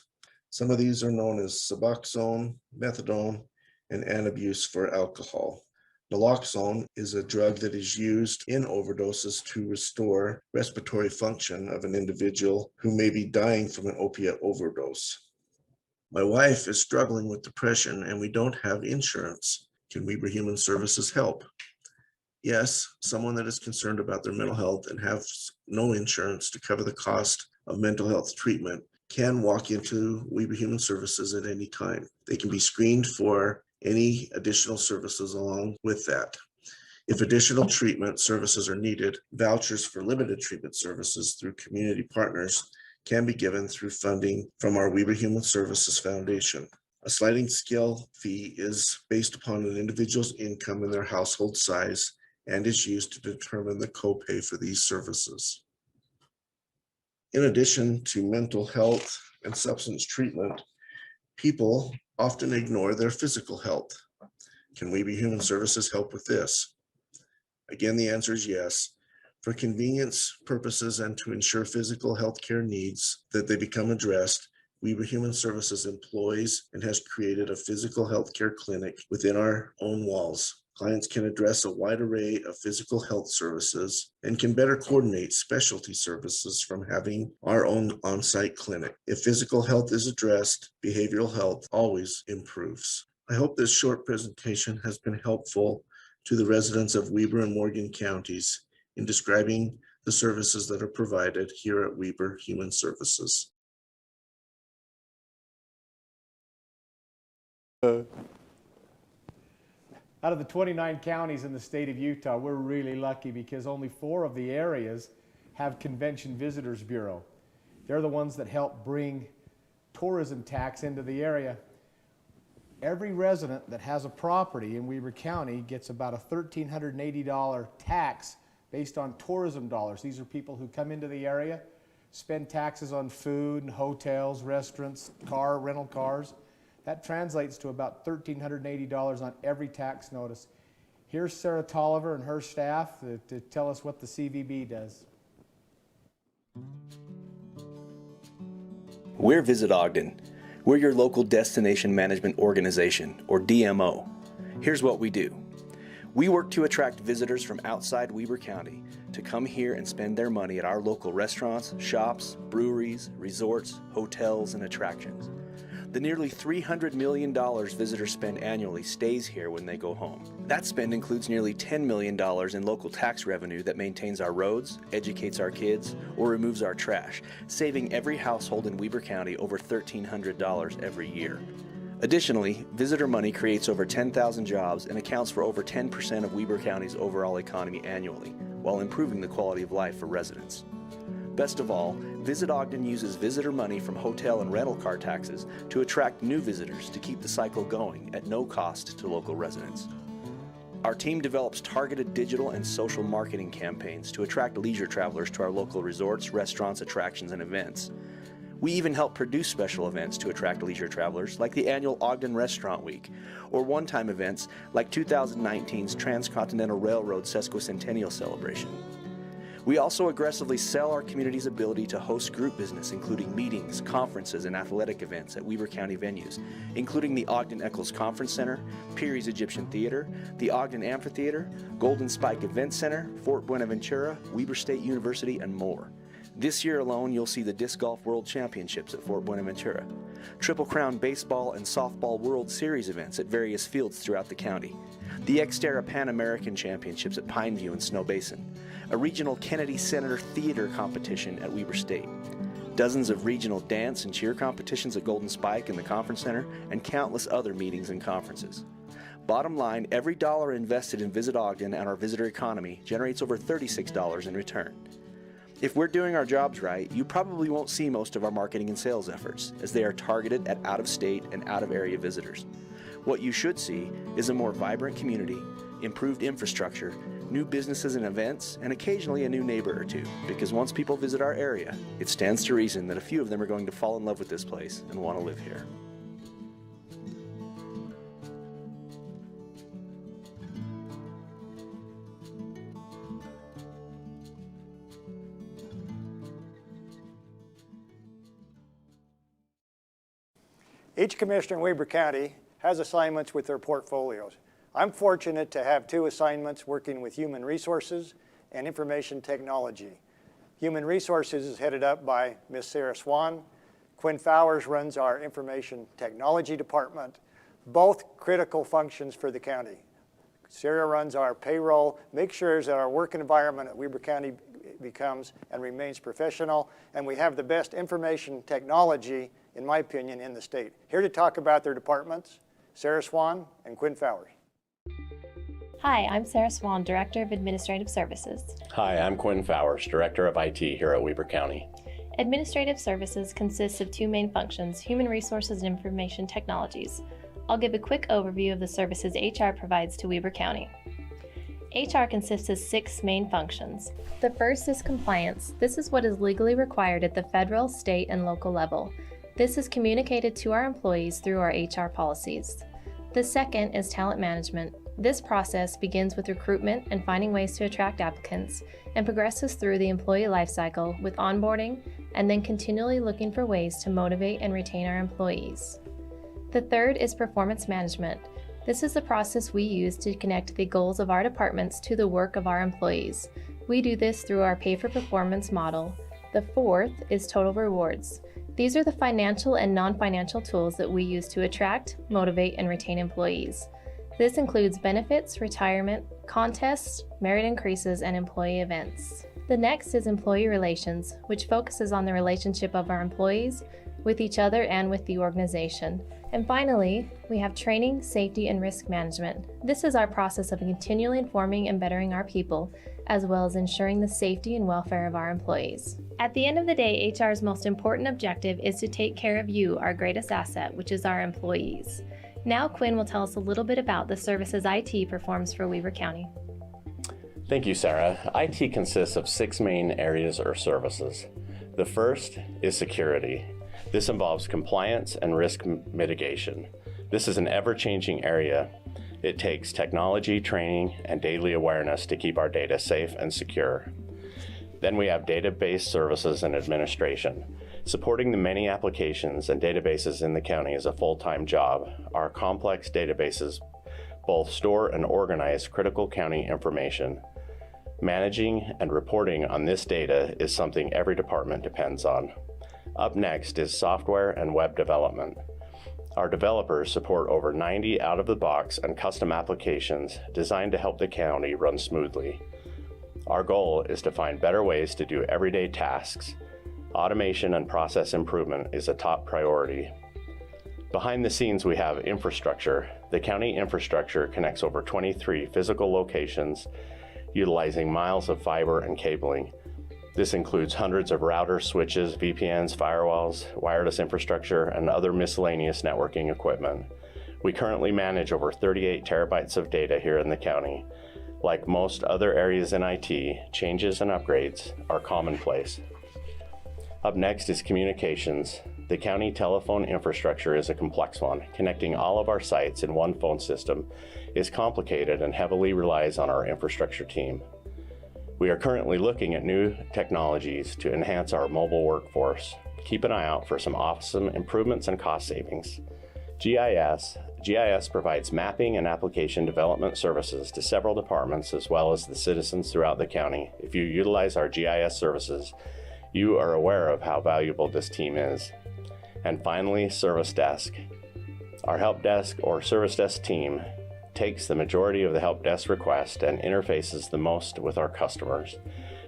Some of these are known as Suboxone, Methadone, and Antabuse for alcohol. Naloxone is a drug that is used in overdoses to restore respiratory function of an individual who may be dying from an opiate overdose. My wife is struggling with depression and we don't have insurance. Can Weber Human Services help? Yes, someone that is concerned about their mental health and has no insurance to cover the cost of mental health treatment can walk into Weber Human Services at any time. They can be screened for any additional services along with that. If additional treatment services are needed, vouchers for limited treatment services through community partners can be given through funding from our Weber Human Services Foundation. A sliding scale fee is based upon an individual's income and their household size and is used to determine the copay for these services. In addition to mental health and substance treatment, people often ignore their physical health. Can Weber Human Services help with this? Again, the answer is yes. For convenience purposes and to ensure physical health care needs that they become addressed, Weber Human Services employs and has created a physical health care clinic within our own walls. Clients can address a wide array of physical health services and can better coordinate specialty services from having our own on-site clinic. If physical health is addressed, behavioral health always improves. I hope this short presentation has been helpful to the residents of Weber and Morgan counties in describing the services that are provided here at Weber Human Services. Out of the 29 counties in the state of Utah, we're really lucky because only 4 of the areas have Convention Visitors Bureau. They're the ones that help bring tourism tax into the area. Every resident that has a property in Weber County gets about a $1,380 tax based on tourism dollars. These are people who come into the area, spend taxes on food and hotels, restaurants, rental cars. That translates to about $1,380 on every tax notice. Here's Sarah Tolliver and her staff to tell us what the CVB does. We're Visit Ogden. We're your local destination management organization, or DMO. Here's what we do. We work to attract visitors from outside Weber County to come here and spend their money at our local restaurants, shops, breweries, resorts, hotels, and attractions. The nearly $300 million visitors spend annually stays here when they go home. That spend includes nearly $10 million in local tax revenue that maintains our roads, educates our kids, or removes our trash, saving every household in Weber County over $1,300 every year. Additionally, visitor money creates over 10,000 jobs and accounts for over 10% of Weber County's overall economy annually, while improving the quality of life for residents. Best of all, Visit Ogden uses visitor money from hotel and rental car taxes to attract new visitors to keep the cycle going at no cost to local residents. Our team develops targeted digital and social marketing campaigns to attract leisure travelers to our local resorts, restaurants, attractions, and events. We even help produce special events to attract leisure travelers, like the annual Ogden Restaurant Week, or one-time events like 2019's Transcontinental Railroad Sesquicentennial Celebration. We also aggressively sell our community's ability to host group business, including meetings, conferences, and athletic events at Weber County venues, including the Ogden Eccles Conference Center, Peary's Egyptian Theater, the Ogden Amphitheater, Golden Spike Event Center, Fort Buenaventura, Weber State University, and more. This year alone, you'll see the Disc Golf World Championships at Fort Buenaventura, Triple Crown Baseball and Softball World Series events at various fields throughout the county, the Xterra Pan American Championships at Pineview and Snow Basin, a regional Kennedy Center Theater competition at Weber State, dozens of regional dance and cheer competitions at Golden Spike and the Conference Center, and countless other meetings and conferences. Bottom line, every dollar invested in Visit Ogden and our visitor economy generates over $36 in return. If we're doing our jobs right, you probably won't see most of our marketing and sales efforts, as they are targeted at out-of-state and out-of-area visitors. What you should see is a more vibrant community, improved infrastructure, new businesses and events, and occasionally a new neighbor or two, because once people visit our area, it stands to reason that a few of them are going to fall in love with this place and want to live here. Each commissioner in Weber County has assignments with their portfolios. I'm fortunate to have 2 assignments working with human resources and information technology. Human resources is headed up by Ms. Sarah Swan. Quinn Fowers runs our information technology department, both critical functions for the county. Sarah runs our payroll, makes sure that our work environment at Weber County becomes and remains professional, and we have the best information technology, in my opinion, in the state. Here to talk about their departments, Sarah Swan and Quinn Fowers. Hi, I'm Sarah Swan, Director of Administrative Services. Hi, I'm Quinn Fowers, Director of IT here at Weber County. Administrative Services consists of 2 main functions, Human Resources and Information Technologies. I'll give a quick overview of the services HR provides to Weber County. HR consists of 6 main functions. The first is compliance. This is what is legally required at the federal, state, and local level. This is communicated to our employees through our HR policies. The second is talent management. This process begins with recruitment and finding ways to attract applicants, and progresses through the employee life cycle with onboarding and then continually looking for ways to motivate and retain our employees. The third is performance management. This is the process we use to connect the goals of our departments to the work of our employees. We do this through our pay-for-performance model. The fourth is total rewards. These are the financial and non-financial tools that we use to attract, motivate, and retain employees. This includes benefits, retirement, contests, merit increases, and employee events. The next is employee relations, which focuses on the relationship of our employees with each other and with the organization. And finally, we have training, safety, and risk management. This is our process of continually informing and bettering our people, as well as ensuring the safety and welfare of our employees. At the end of the day, HR's most important objective is to take care of you, our greatest asset, which is our employees. Now Quinn will tell us a little bit about the services IT performs for Weber County. Thank you, Sarah. IT consists of 6 main areas or services. The first is security. This involves compliance and risk mitigation. This is an ever-changing area. It takes technology, training, and daily awareness to keep our data safe and secure. Then we have database services and administration. Supporting the many applications and databases in the county is a full-time job. Our complex databases both store and organize critical county information. Managing and reporting on this data is something every department depends on. Up next is software and web development. Our developers support over 90 out-of-the-box and custom applications designed to help the county run smoothly. Our goal is to find better ways to do everyday tasks. Automation and process improvement is a top priority. Behind the scenes, we have infrastructure. The county infrastructure connects over 23 physical locations, utilizing miles of fiber and cabling. This includes hundreds of routers, switches, VPNs, firewalls, wireless infrastructure, and other miscellaneous networking equipment. We currently manage over 38 terabytes of data here in the county. Like most other areas in IT, changes and upgrades are commonplace. Up next is communications. The county telephone infrastructure is a complex one. Connecting all of our sites in one phone system is complicated and heavily relies on our infrastructure team. We are currently looking at new technologies to enhance our mobile workforce. Keep an eye out for some awesome improvements and cost savings. GIS provides mapping and application development services to several departments as well as the citizens throughout the county. If you utilize our GIS services, you are aware of how valuable this team is. And finally, service desk. Our help desk or service desk team takes the majority of the help desk requests and interfaces the most with our customers.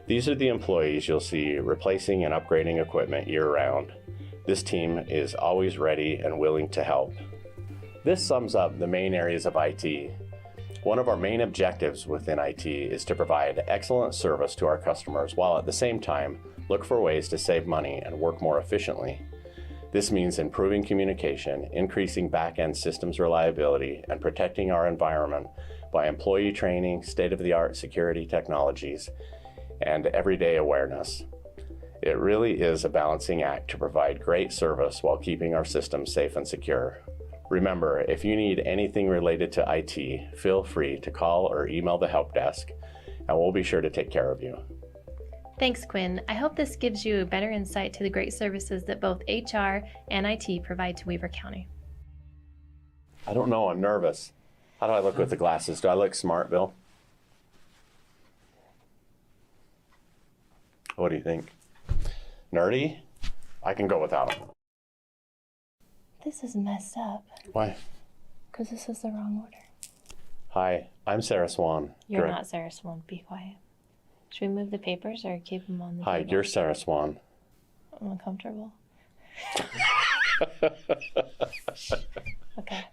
These are the employees you'll see replacing and upgrading equipment year-round. This team is always ready and willing to help. This sums up the main areas of IT. One of our main objectives within IT is to provide excellent service to our customers while at the same time look for ways to save money and work more efficiently. This means improving communication, increasing back-end systems reliability, and protecting our environment by employee training, state-of-the-art security technologies, and everyday awareness. It really is a balancing act to provide great service while keeping our systems safe and secure. Remember, if you need anything related to IT, feel free to call or email the help desk, and we'll be sure to take care of you. Thanks, Quinn. I hope this gives you a better insight to the great services that both HR and IT provide to Weber County. I don't know, I'm nervous. How do I look with the glasses? Do I look smart, Bill? What do you think? Nerdy? I can go without them. This is messed up. Why? Because this is the wrong order. Hi, I'm Sarah Swan. You're not Sarah Swan. Be quiet. Should we move the papers or keep them on the Hi, table? you're Sarah Swan. I'm uncomfortable. Okay.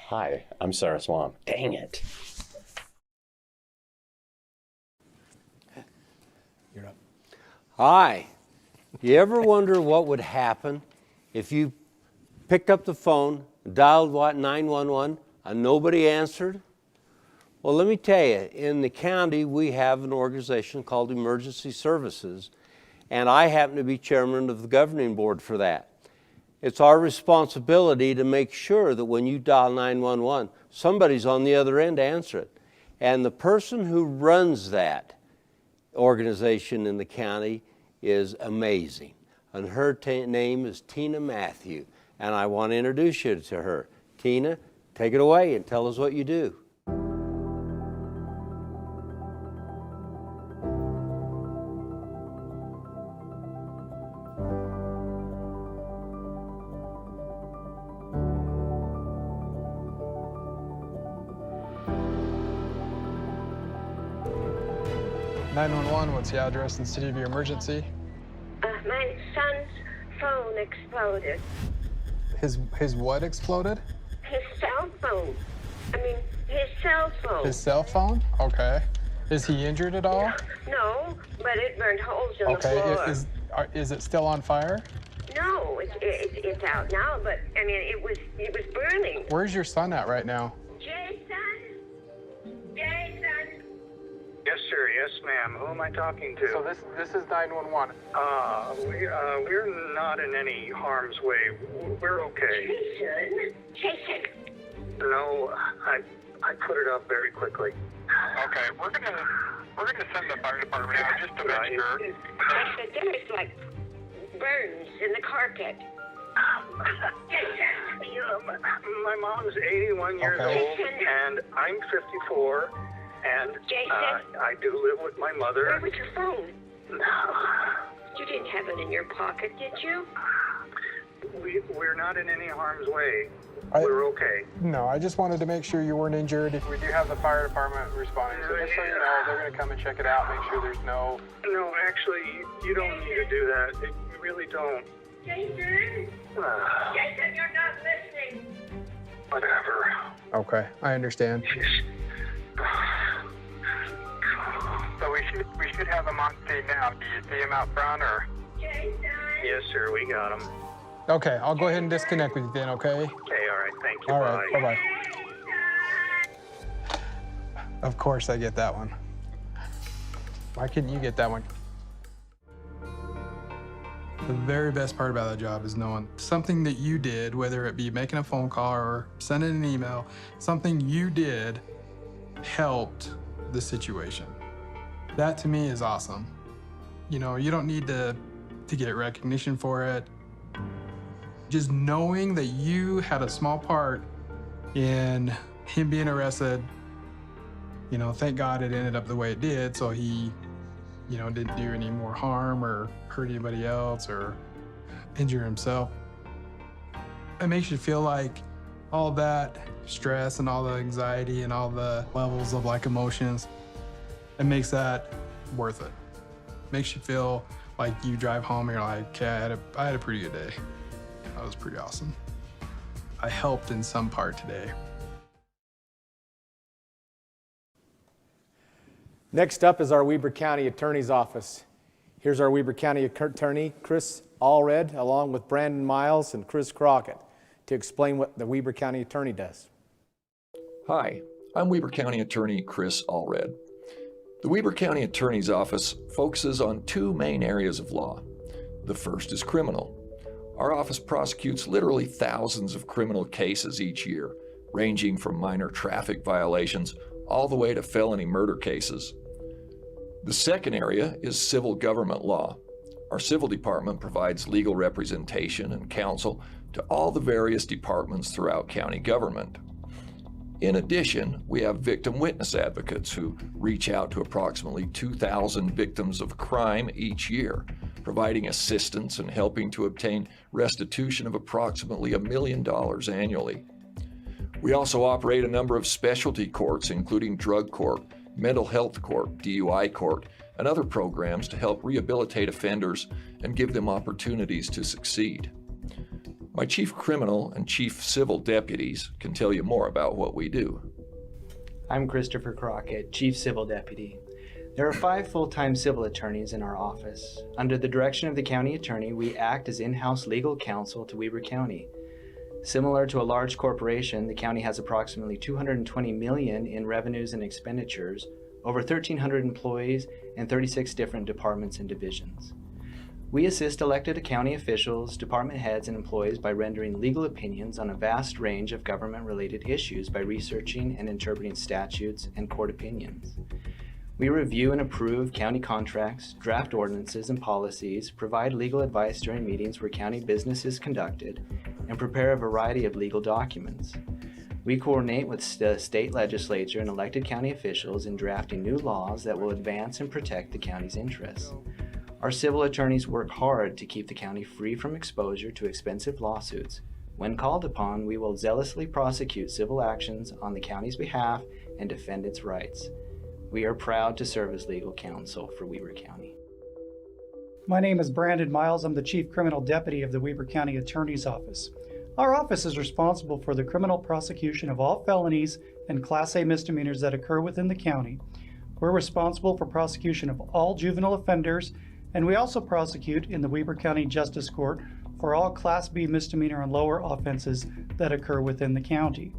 Hi, I'm Sarah Swan. Dang it. You're up. Hi. You ever wonder what would happen if you picked up the phone, dialed 911, and nobody answered? Well, let me tell you, in the county, we have an organization called Emergency Services, and I happen to be chairman of the governing board for that. It's our responsibility to make sure that when you dial 911, somebody's on the other end to answer it. And the person who runs that organization in the county is amazing. And her name is Tina Matthew, and I want to introduce you to her. Tina, take it away and tell us what you do. What's the address and city of your emergency? My son's phone exploded. His what exploded? His cell phone. His cell phone. His cell phone? Okay. Is he injured at all? No, but it burned holes in the floor. Okay. Is it still on fire? No, it's out now, but it was burning. Where's your son at right now? Jason? Yes, sir. Yes, ma'am. Who am I talking to? So this is 911. We're not in any harm's way. We're okay. Jason. No, I put it up very quickly. Okay, we're gonna send the fire department out just to make sure. There's like burns in the carpet. My mom's 81 years old, and I'm 54. And I do live with my mother. Where was your phone? You didn't have it in your pocket, did you? We're not in any harm's way. We're okay. No, I just wanted to make sure you weren't injured. We do have the fire department responding, so just so you know, they're going to come and check it out, make sure there's no... No, actually, you don't need to do that. You really don't. Jason? Jason, you're not listening. Whatever. Okay, I understand. So we should have him on scene now. Do you see him out front or? Yes, sir. We got him. Okay, I'll go ahead and disconnect with you then. Okay. Okay. All right. Thank you. All right. Bye bye. Of course, I get that one. Why couldn't you get that one? The very best part about that job is knowing something that you did, whether it be making a phone call or sending an email, something you did helped the situation. That to me is awesome. You know, you don't need to get recognition for it. Just knowing that you had a small part in him being arrested, you know, thank God it ended up the way it did, so he, you know, didn't do any more harm or hurt anybody else or injure himself. It makes you feel like all that stress and all the anxiety and all the levels of like emotions, it makes that worth it. Makes you feel like you drive home and you're like, okay, I had a pretty good day. That was pretty awesome. I helped in some part today. Next up is our Weber County Attorney's Office. Here's our Weber County Attorney, Chris Allred, along with Brandon Miles and Chris Crockett, to explain what the Weber County Attorney does. Hi, I'm Weber County Attorney Chris Allred. The Weber County Attorney's Office focuses on two main areas of law. The first is criminal. Our office prosecutes literally thousands of criminal cases each year, ranging from minor traffic violations all the way to felony murder cases. The second area is civil government law. Our civil department provides legal representation and counsel to all the various departments throughout county government. In addition, we have victim witness advocates who reach out to approximately 2,000 victims of crime each year, providing assistance and helping to obtain restitution of approximately $1 million annually. We also operate a number of specialty courts, including drug court, mental health court, DUI court, and other programs to help rehabilitate offenders and give them opportunities to succeed. My chief criminal and chief civil deputies can tell you more about what we do. I'm Christopher Crockett, Chief Civil Deputy. There are 5 full-time civil attorneys in our office. Under the direction of the county attorney, we act as in-house legal counsel to Weber County. Similar to a large corporation, the county has approximately $220 million in revenues and expenditures, over 1,300 employees, and 36 different departments and divisions. We assist elected county officials, department heads, and employees by rendering legal opinions on a vast range of government-related issues by researching and interpreting statutes and court opinions. We review and approve county contracts, draft ordinances and policies, provide legal advice during meetings where county business is conducted, and prepare a variety of legal documents. We coordinate with the state legislature and elected county officials in drafting new laws that will advance and protect the county's interests. Our civil attorneys work hard to keep the county free from exposure to expensive lawsuits. When called upon, we will zealously prosecute civil actions on the county's behalf and defend its rights. We are proud to serve as legal counsel for Weber County. My name is Brandon Miles. I'm the Chief Criminal Deputy of the Weber County Attorney's Office. Our office is responsible for the criminal prosecution of all felonies and Class A misdemeanors that occur within the county. We're responsible for prosecution of all juvenile offenders, and we also prosecute in the Weber County Justice Court for all Class B misdemeanor and lower offenses that occur within the county.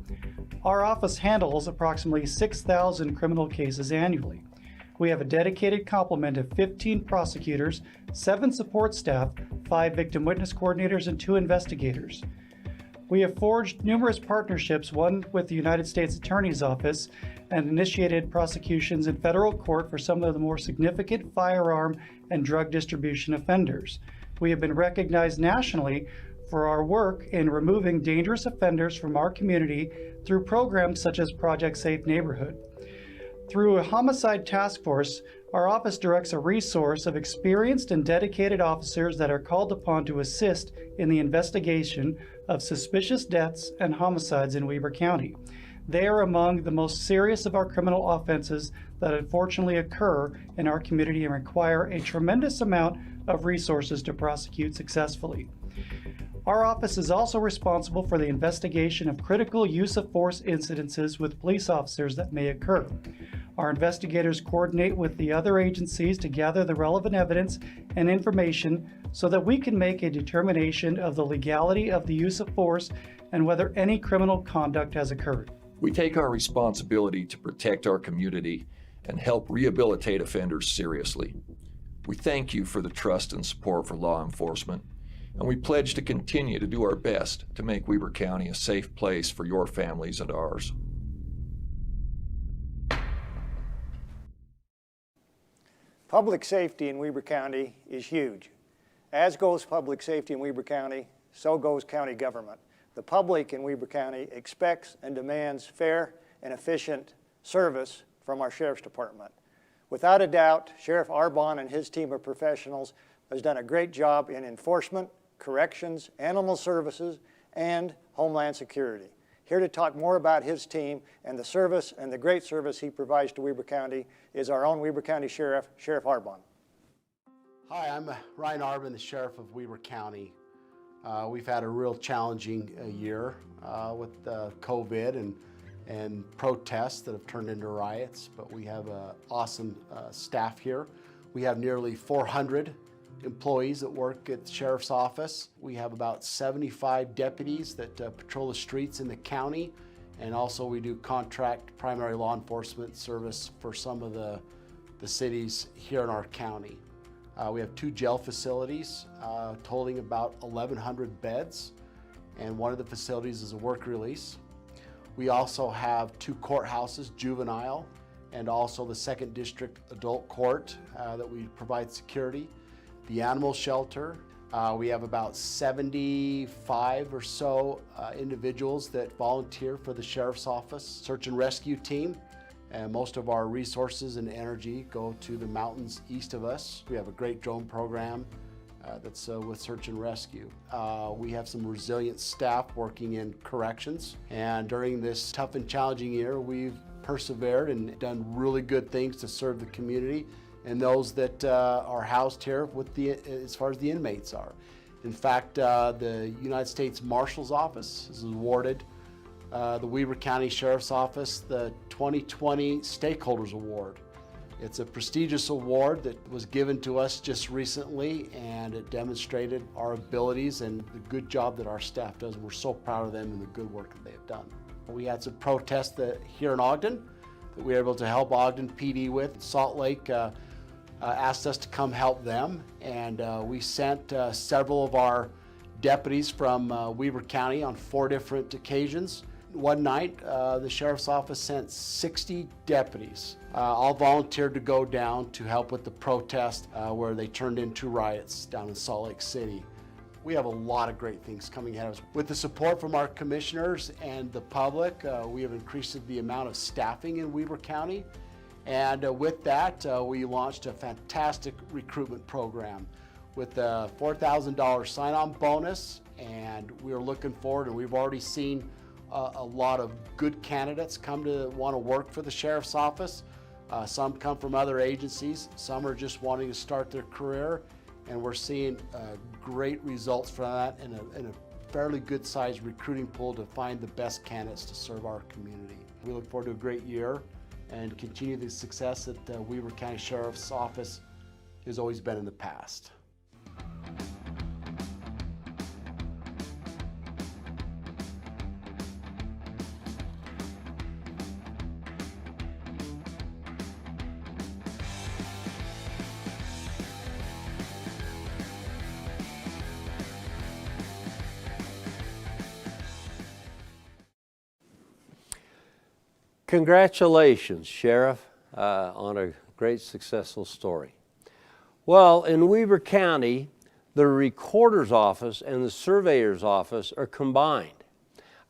Our office handles approximately 6,000 criminal cases annually. We have a dedicated complement of 15 prosecutors, 7 support staff, 5 victim witness coordinators, and 2 investigators. We have forged numerous partnerships, one with the United States Attorney's Office, and initiated prosecutions in federal court for some of the more significant firearm and drug distribution offenders. We have been recognized nationally for our work in removing dangerous offenders from our community through programs such as Project Safe Neighborhood. Through a homicide task force, our office directs a resource of experienced and dedicated officers that are called upon to assist in the investigation of suspicious deaths and homicides in Weber County. They are among the most serious of our criminal offenses that unfortunately occur in our community and require a tremendous amount of resources to prosecute successfully. Our office is also responsible for the investigation of critical use of force incidences with police officers that may occur. Our investigators coordinate with the other agencies to gather the relevant evidence and information so that we can make a determination of the legality of the use of force and whether any criminal conduct has occurred. We take our responsibility to protect our community and help rehabilitate offenders seriously. We thank you for the trust and support for law enforcement, and we pledge to continue to do our best to make Weber County a safe place for your families and ours. Public safety in Weber County is huge. As goes public safety in Weber County, so goes county government. The public in Weber County expects and demands fair and efficient service from our Sheriff's Department. Without a doubt, Sheriff Arbon and his team of professionals has done a great job in enforcement, corrections, animal services, and Homeland Security. Here to talk more about his team and the service and the great service he provides to Weber County is our own Weber County Sheriff, Sheriff Arbon. Hi, I'm Ryan Arbon, the Sheriff of Weber County. We've had a real challenging year with COVID and protests that have turned into riots, but we have an awesome staff here. We have nearly 400 employees that work at the Sheriff's Office. We have about 75 deputies that patrol the streets in the county, and also we do contract primary law enforcement service for some of the cities here in our county. We have 2 jail facilities totaling about 1,100 beds, and one of the facilities is a work release. We also have 2 courthouses, juvenile, and also the 2nd District Adult Court that we provide security. The animal shelter, we have about 75 or so individuals that volunteer for the Sheriff's Office search and rescue team. And most of our resources and energy go to the mountains east of us. We have a great drone program that's with search and rescue. We have some resilient staff working in corrections. And during this tough and challenging year, we've persevered and done really good things to serve the community and those that are housed here with as far as the inmates are. In fact, the United States Marshal's Office has awarded the Weber County Sheriff's Office the 2020 Stakeholders Award. It's a prestigious award that was given to us just recently, and it demonstrated our abilities and the good job that our staff does. We're so proud of them and the good work that they have done. We had some protests here in Ogden that we were able to help Ogden PD with. Salt Lake asked us to come help them, and we sent several of our deputies from Weber County on 4 different occasions. One night, the Sheriff's Office sent 60 deputies, all volunteered to go down to help with the protest where they turned into riots down in Salt Lake City. We have a lot of great things coming ahead of us. With the support from our commissioners and the public, we have increased the amount of staffing in Weber County. And with that, we launched a fantastic recruitment program with a $4,000 sign-on bonus, and we're looking forward, and we've already seen a lot of good candidates come to want to work for the Sheriff's Office. Some come from other agencies, some are just wanting to start their career, and we're seeing great results from that and a fairly good-sized recruiting pool to find the best candidates to serve our community. We look forward to a great year and continue the success that the Weber County Sheriff's Office has always been in the past. Congratulations, Sheriff, on a great successful story. Well, in Weber County, the Recorder's Office and the Surveyor's Office are combined.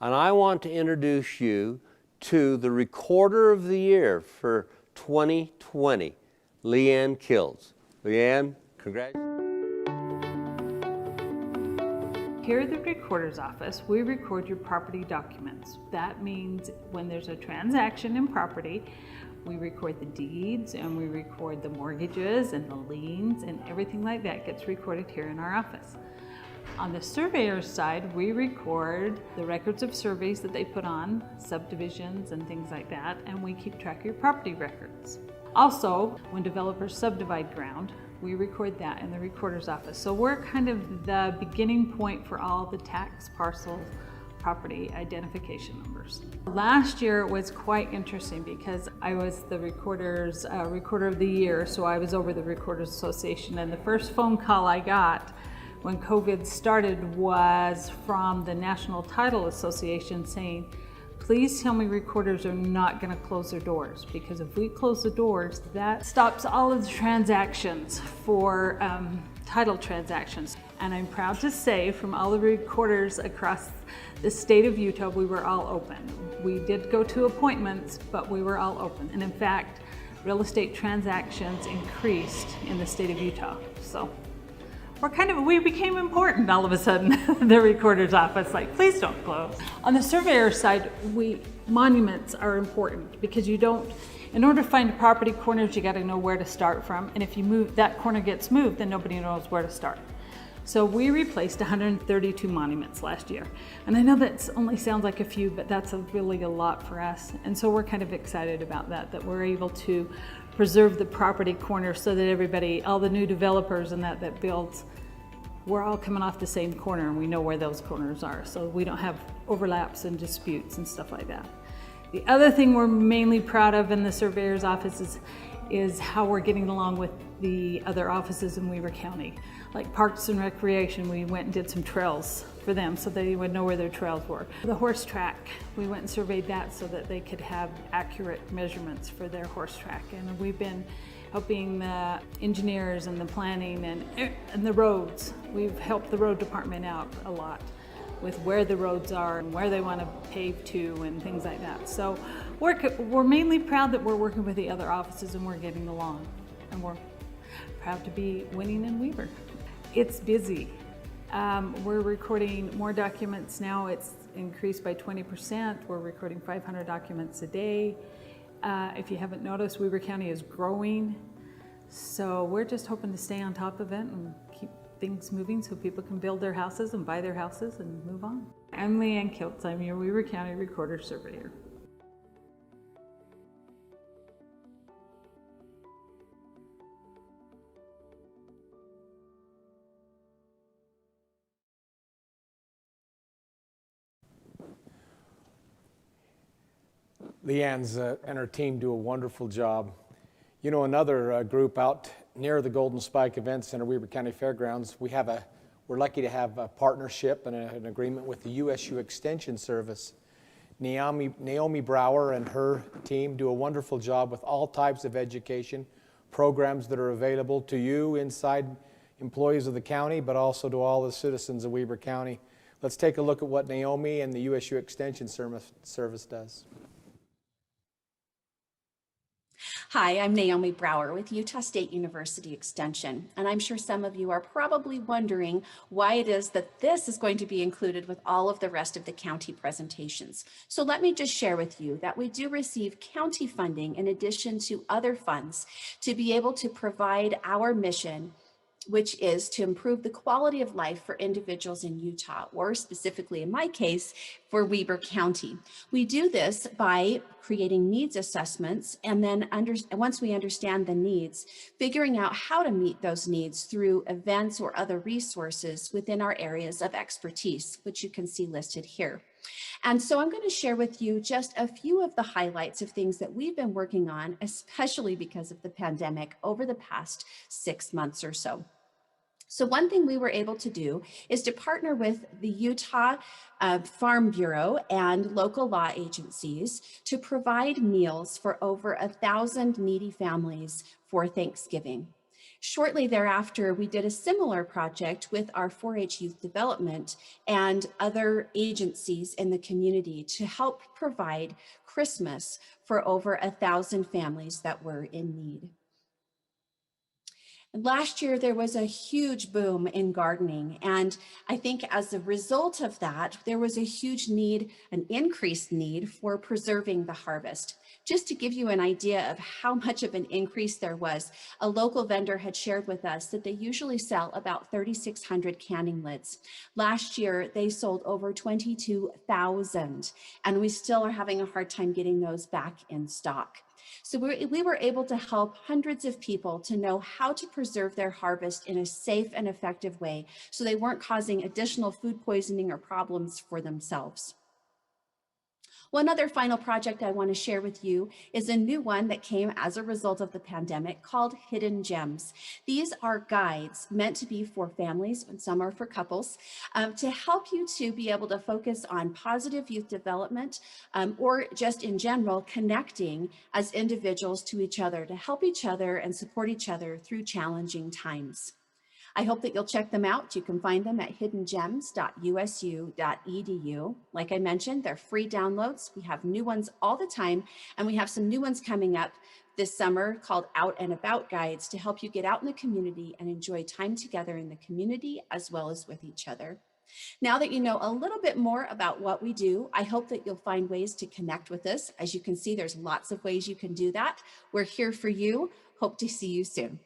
And I want to introduce you to the Recorder of the Year for 2020, Leanne Kills. Leanne, congratulations. Here at the Recorder's Office, we record your property documents. That means when there's a transaction in property, we record the deeds and we record the mortgages and the liens, and everything like that gets recorded here in our office. On the surveyor's side, we record the records of surveys that they put on, subdivisions and things like that, and we keep track of your property records. Also, when developers subdivide ground, we record that in the Recorder's Office. So we're kind of the beginning point for all the tax parcel property identification numbers. Last year was quite interesting because I was the recorder of the year, so I was over the Recorders Association, and the first phone call I got when COVID started was from the National Title Association saying, please tell me recorders are not going to close their doors, because if we close the doors, that stops all of the transactions for title transactions. And I'm proud to say from all the recorders across the state of Utah, we were all open. We did go to appointments, but we were all open. And in fact, real estate transactions increased in the state of Utah. So we became important all of a sudden, the recorder's office, like, please don't close. On the surveyor side, monuments are important because in order to find property corners, you gotta know where to start from. And if that corner gets moved, then nobody knows where to start. So we replaced 132 monuments last year. And I know that only sounds like a few, but that's really a lot for us. And so we're kind of excited about that we're able to preserve the property corners so that everybody, all the new developers and that builds, we're all coming off the same corner and we know where those corners are. So we don't have overlaps and disputes and stuff like that. The other thing we're mainly proud of in the surveyor's office is how we're getting along with the other offices in Weber County. Like Parks and Recreation, we went and did some trails for them so they would know where their trails were. The horse track, we went and surveyed that so that they could have accurate measurements for their horse track. And we've been helping the engineers and the planning and the roads. We've helped the road department out a lot with where the roads are and where they want to pave to and things like that. So we're mainly proud that we're working with the other offices and we're getting along. And we're proud to be winning in Weber. It's busy. We're recording more documents now. It's increased by 20%. We're recording 500 documents a day. If you haven't noticed, Weber County is growing. So we're just hoping to stay on top of it and keep things moving so people can build their houses and buy their houses and move on. I'm Leanne Kiltz. I'm your Weber County Recorder Surveyor. Leanne's and her team do a wonderful job. You know, another group out near the Golden Spike Event Center, Weber County Fairgrounds, we're lucky to have a partnership and an agreement with the USU Extension Service. Naomi Brower and her team do a wonderful job with all types of education programs that are available to you inside employees of the county, but also to all the citizens of Weber County. Let's take a look at what Naomi and the USU Extension Service does. Hi, I'm Naomi Brower with Utah State University Extension, and I'm sure some of you are probably wondering why it is that this is going to be included with all of the rest of the county presentations. So let me just share with you that we do receive county funding in addition to other funds to be able to provide our mission, which is to improve the quality of life for individuals in Utah, or specifically in my case, for Weber County. We do this by creating needs assessments, and then once we understand the needs, figuring out how to meet those needs through events or other resources within our areas of expertise, which you can see listed here. And so I'm going to share with you just a few of the highlights of things that we've been working on, especially because of the pandemic over the past 6 months or so. So one thing we were able to do is to partner with the Utah Farm Bureau and local law agencies to provide meals for over 1,000 needy families for Thanksgiving. Shortly thereafter, we did a similar project with our 4-H youth development and other agencies in the community to help provide Christmas for over 1,000 families that were in need. Last year, there was a huge boom in gardening. And I think as a result of that, there was a huge need, an increased need for preserving the harvest. Just to give you an idea of how much of an increase there was, a local vendor had shared with us that they usually sell about 3,600 canning lids. Last year, they sold over 22,000, and we still are having a hard time getting those back in stock. So we were able to help hundreds of people to know how to preserve their harvest in a safe and effective way so they weren't causing additional food poisoning or problems for themselves. One other final project I want to share with you is a new one that came as a result of the pandemic called Hidden Gems. These are guides meant to be for families, and some are for couples, to help you to be able to focus on positive youth development or just in general connecting as individuals to each other to help each other and support each other through challenging times. I hope that you'll check them out. You can find them at hiddengems.usu.edu. Like I mentioned, they're free downloads. We have new ones all the time, and we have some new ones coming up this summer called Out and About Guides to help you get out in the community and enjoy time together in the community as well as with each other. Now that you know a little bit more about what we do, I hope that you'll find ways to connect with us. As you can see, there's lots of ways you can do that. We're here for you. Hope to see you soon.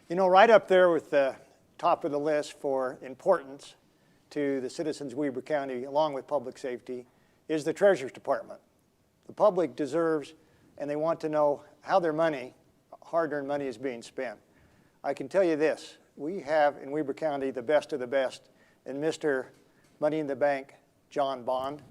You know, right up there with the top of the list for importance to the citizens of Weber County, along with public safety, is the Treasurer's Department. The public deserves and they want to know how their money, hard-earned money, is being spent. I can tell you this, we have in Weber County the best of the best in Mr. Money in the Bank, John Bond.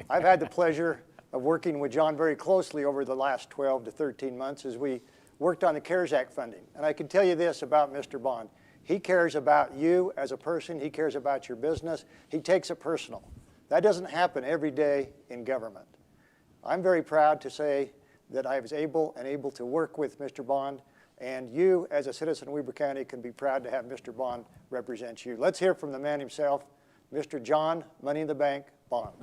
I've had the pleasure of working with John very closely over the last 12 to 13 months as we worked on the CARES Act funding. And I can tell you this about Mr. Bond. He cares about you as a person. He cares about your business. He takes it personal. That doesn't happen every day in government. I'm very proud to say that I was able to work with Mr. Bond, and you as a citizen of Weber County can be proud to have Mr. Bond represent you. Let's hear from the man himself, Mr. John Money in the Bank Bond.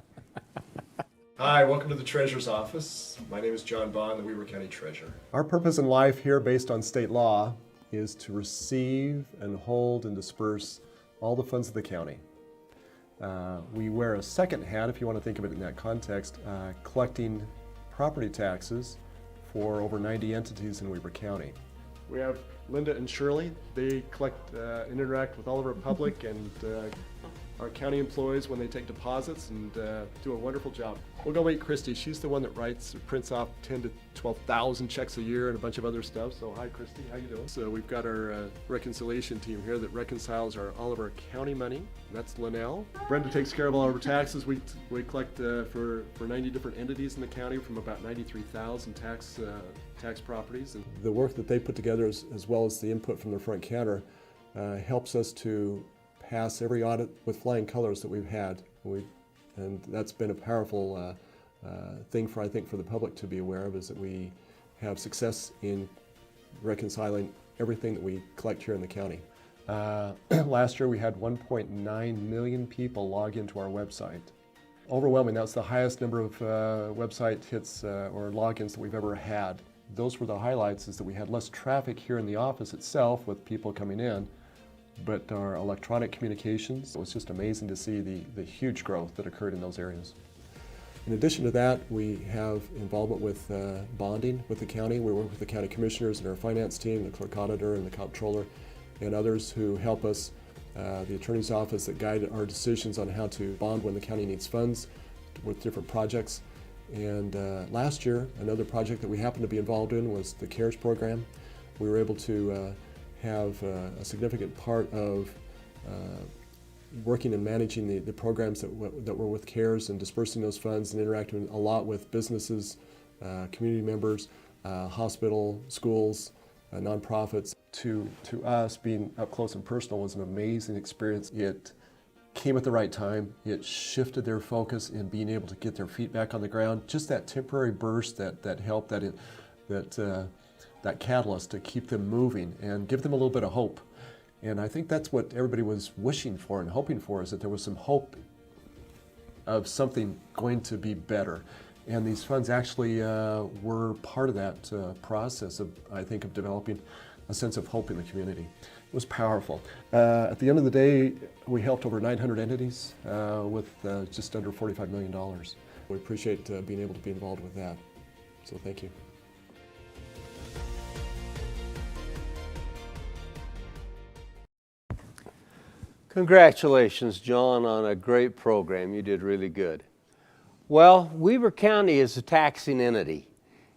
Hi, welcome to the Treasurer's Office. My name is John Bond, the Weber County Treasurer. Our purpose in life here, based on state law, is to receive and hold and disperse all the funds of the county. We wear a second hat, if you want to think of it in that context, collecting property taxes for over 90 entities in Weber County. We have Linda and Shirley. They collect and interact with all of our public and our county employees when they take deposits and do a wonderful job. We'll go meet Christy. She's the one that prints off 10 to 12,000 checks a year and a bunch of other stuff. So hi Christy, how you doing? So we've got our reconciliation team here that reconciles all of our county money. That's Linnell. Brenda takes care of all of our taxes. We collect for 90 different entities in the county from about 93,000 tax properties. And the work that they put together as well as the input from the front counter helps us to pass every audit with flying colors that we've had. And that's been a powerful thing I think for the public to be aware of, is that we have success in reconciling everything that we collect here in the county. Last year we had 1.9 million people log into our website. Overwhelming, that's the highest number of website hits or logins that we've ever had. Those were the highlights, is that we had less traffic here in the office itself with people coming in, but our electronic communications, it was just amazing to see the huge growth that occurred in those areas. In addition to that, we have involvement with bonding with the county. We work with the county commissioners and our finance team, the clerk auditor and the comptroller, and others who help us, the attorney's office, that guide our decisions on how to bond when the county needs funds with different projects. And last year, another project that we happened to be involved in was the CARES program. We were able to have a significant part of working and managing the programs that were with CARES and dispersing those funds and interacting a lot with businesses, community members, hospital, schools, nonprofits. To us, being up close and personal was an amazing experience. It came at the right time. It shifted their focus in being able to get their feet back on the ground. Just that temporary burst that helped, that catalyst to keep them moving and give them a little bit of hope. And I think that's what everybody was wishing for and hoping for, is that there was some hope of something going to be better. And these funds actually were part of that process of, I think, of developing a sense of hope in the community. It was powerful. At the end of the day, we helped over 900 entities with just under $45 million. We appreciate being able to be involved with that. So thank you. Congratulations, John, on a great program. You did really good. Well, Weber County is a taxing entity,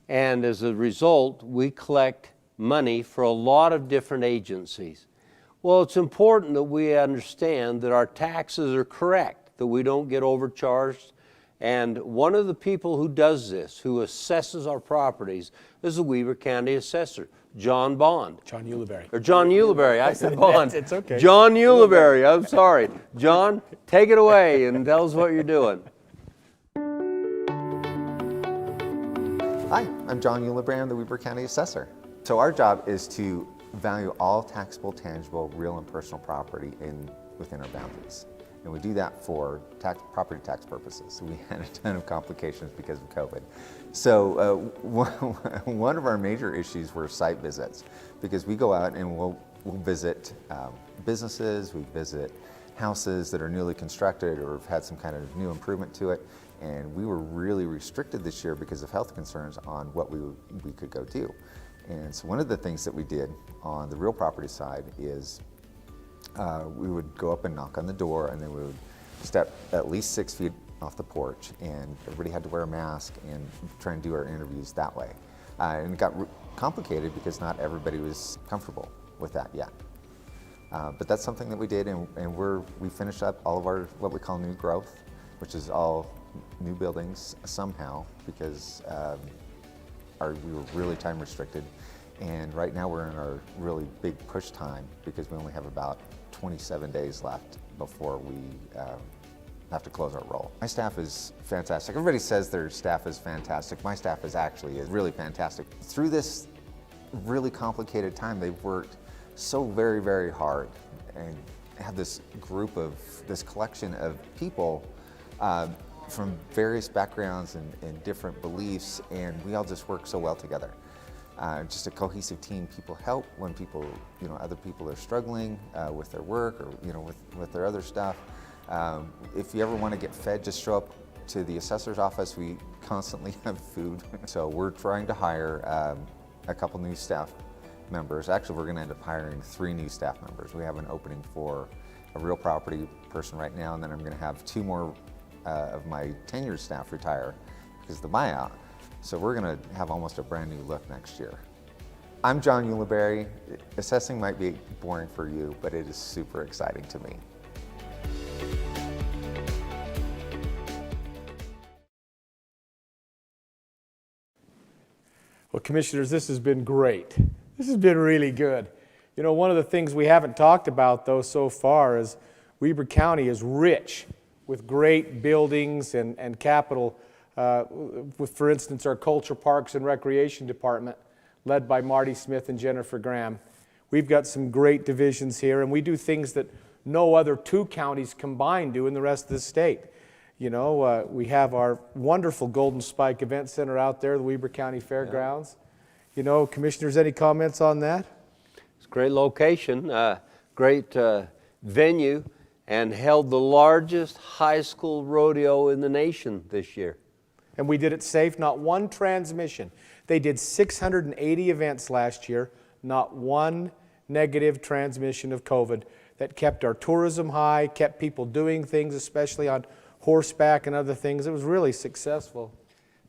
and as a result, we collect money for a lot of different agencies. Well, it's important that we understand that our taxes are correct, that we don't get overcharged. And one of the people who does this, who assesses our properties, is the Weber County Assessor, John Bond. John Ulibarri. Or John Ulibarri, I said Bond. It's okay. John Ulibarri, I'm sorry. John, take it away and tell us what you're doing. Hi, I'm John Ulibarri, I'm the Weber County Assessor. So our job is to value all taxable, tangible, real and personal property within our boundaries. And we do that for property tax purposes. So we had a ton of complications because of COVID. So one of our major issues were site visits, because we go out and we'll visit businesses, we visit houses that are newly constructed or have had some kind of new improvement to it. And we were really restricted this year because of health concerns on what we could go do. And so one of the things that we did on the real property side is we would go up and knock on the door, and then we would step at least 6 feet off the porch, and everybody had to wear a mask and try and do our interviews that way. And it got complicated because not everybody was comfortable with that yet. But that's something that we did, and we finished up all of our what we call new growth, which is all new buildings somehow, because we were really time restricted. And right now we're in our really big push time because we only have about 27 days left before we have to close our roll. My staff is fantastic. Everybody says their staff is fantastic. My staff is actually really fantastic. Through this really complicated time, they've worked so very, very hard and have this collection of people from various backgrounds and different beliefs, and we all just work so well together. Just a cohesive team. People help when other people are struggling with their work or with their other stuff. If you ever want to get fed, just show up to the assessor's office. We constantly have food. So we're trying to hire a couple new staff members. Actually, we're going to end up hiring 3 new staff members. We have an opening for a real property person right now, and then I'm going to have 2 more of my tenured staff retire because of the buyout. So we're going to have almost a brand new look next year. I'm John Ulibarri. Assessing might be boring for you, but it is super exciting to me. Well, Commissioners, this has been great. This has been really good. You know, one of the things we haven't talked about, though, so far is Weber County is rich with great buildings and capital. With, for instance, our Culture, Parks, and Recreation Department, led by Marty Smith and Jennifer Graham. We've got some great divisions here, and we do things that no other 2 counties combined do in the rest of the state. You know, we have our wonderful Golden Spike Event Center out there, the Weber County Fairgrounds. Yeah. You know, Commissioners, any comments on that? It's a great location, great venue, and held the largest high school rodeo in the nation this year. And we did it safe, not one transmission. They did 680 events last year, not one negative transmission of COVID. That kept our tourism high, kept people doing things, especially on horseback and other things. It was really successful.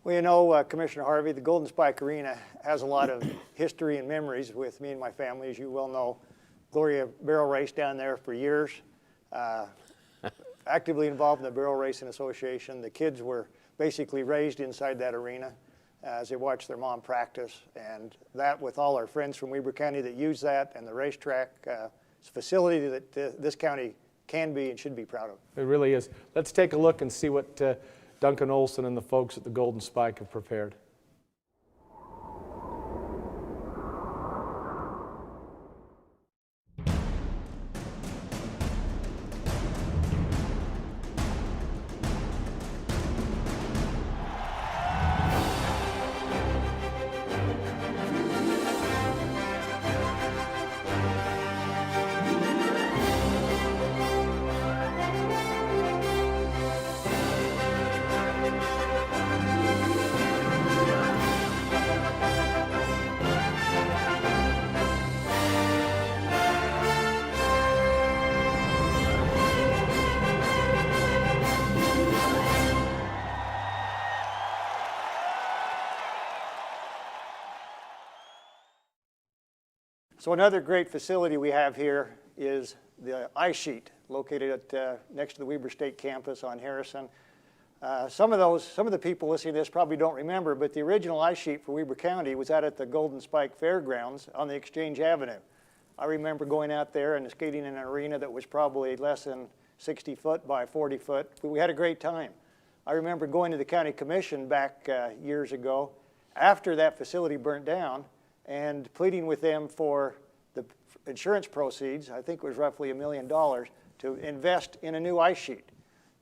Well, you know, Commissioner Harvey, the Golden Spike Arena has a lot of history and memories with me and my family. As you well know, Gloria barrel raced down there for years, actively involved in the Barrel Racing Association. The kids were basically raised inside that arena as they watched their mom practice, and that with all our friends from Weber County that use that and the racetrack, it's a facility that this county can be and should be proud of. It really is. Let's take a look and see what Duncan Olson and the folks at the Golden Spike have prepared. So another great facility we have here is the ice sheet located at, next to the Weber State campus on Harrison. Some of the people listening to this probably don't remember, but the original ice sheet for Weber County was out at the Golden Spike Fairgrounds on the Exchange Avenue. I remember going out there and skating in an arena that was probably less than 60 foot by 40 foot. We had a great time. I remember going to the county commission back years ago after that facility burnt down and pleading with them for the insurance proceeds, I think it was roughly $1 million, to invest in a new ice sheet.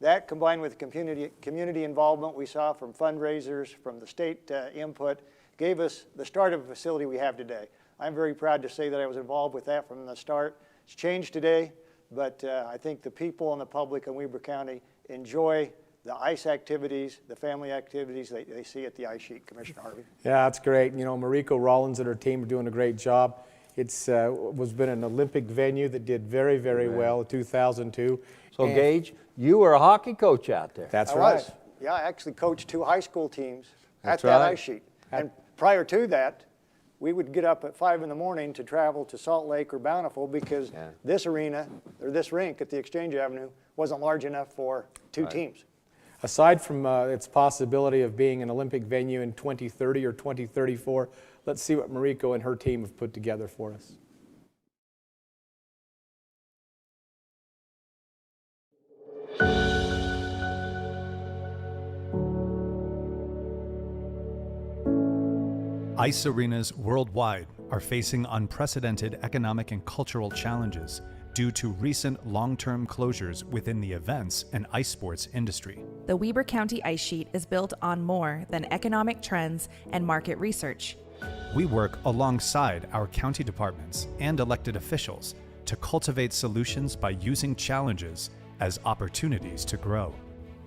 That, combined with the community involvement we saw from fundraisers, from the state input, gave us the start of a facility we have today. I'm very proud to say that I was involved with that from the start. It's changed today, but I think the people and the public in Weber County enjoy the ice activities, the family activities they see at the ice sheet, Commissioner Harvey. Yeah, that's great. You know, Mariko Rollins and her team are doing a great job. It's been an Olympic venue that did very, very well in 2002. So Gage, you were a hockey coach out there. That's I right. was. Yeah, I actually coached 2 high school teams That's at that right. ice sheet. And prior to that, we would get up at 5 in the morning to travel to Salt Lake or Bountiful because this arena, or this rink at the Exchange Avenue, wasn't large enough for 2 teams. Aside from its possibility of being an Olympic venue in 2030 or 2034, let's see what Mariko and her team have put together for us. Ice arenas worldwide are facing unprecedented economic and cultural challenges due to recent long-term closures within the events and ice sports industry. The Weber County Ice Sheet is built on more than economic trends and market research. We work alongside our county departments and elected officials to cultivate solutions by using challenges as opportunities to grow.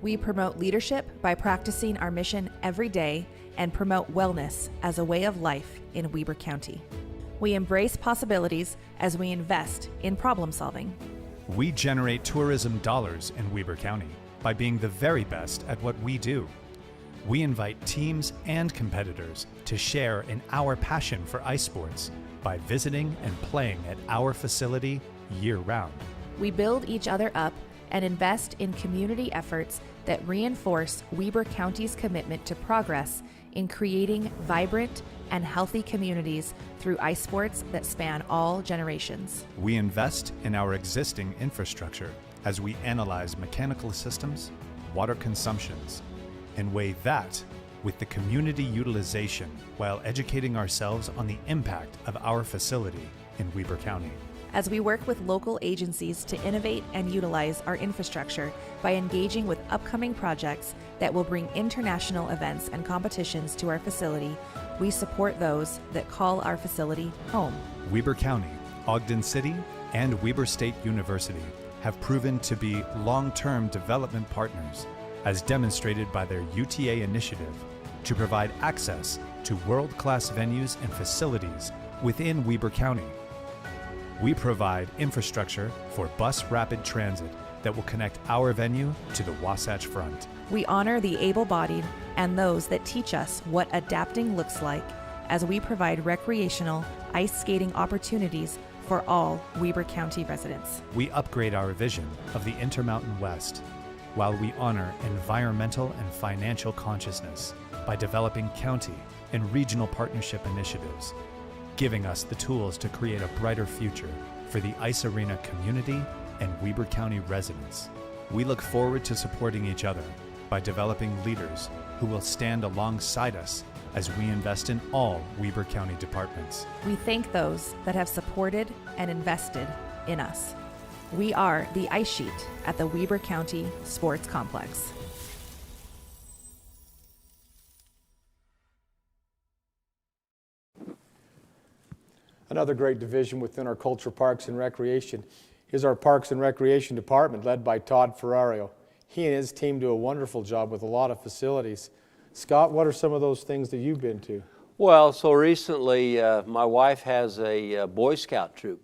We promote leadership by practicing our mission every day and promote wellness as a way of life in Weber County. We embrace possibilities as we invest in problem solving. We generate tourism dollars in Weber County by being the very best at what we do. We invite teams and competitors to share in our passion for ice sports by visiting and playing at our facility year-round. We build each other up and invest in community efforts that reinforce Weber County's commitment to progress in creating vibrant and healthy communities through ice sports that span all generations. We invest in our existing infrastructure as we analyze mechanical systems, water consumptions, and weigh that with the community utilization while educating ourselves on the impact of our facility in Weber County. As we work with local agencies to innovate and utilize our infrastructure by engaging with upcoming projects that will bring international events and competitions to our facility, we support those that call our facility home. Weber County, Ogden City, and Weber State University have proven to be long-term development partners, as demonstrated by their UTA initiative to provide access to world-class venues and facilities within Weber County. We provide infrastructure for bus rapid transit that will connect our venue to the Wasatch Front. We honor the able-bodied and those that teach us what adapting looks like as we provide recreational ice skating opportunities for all Weber County residents. We upgrade our vision of the Intermountain West while we honor environmental and financial consciousness by developing county and regional partnership initiatives, giving us the tools to create a brighter future for the ice arena community and Weber County residents. We look forward to supporting each other by developing leaders who will stand alongside us as we invest in all Weber County departments. We thank those that have supported and invested in us. We are the Ice Sheet at the Weber County Sports Complex. Another great division within our Culture, Parks, and Recreation is our Parks and Recreation Department, led by Todd Ferrario. He and his team do a wonderful job with a lot of facilities. Scott, what are some of those things that you've been to? Well, so recently my wife has a Boy Scout troop,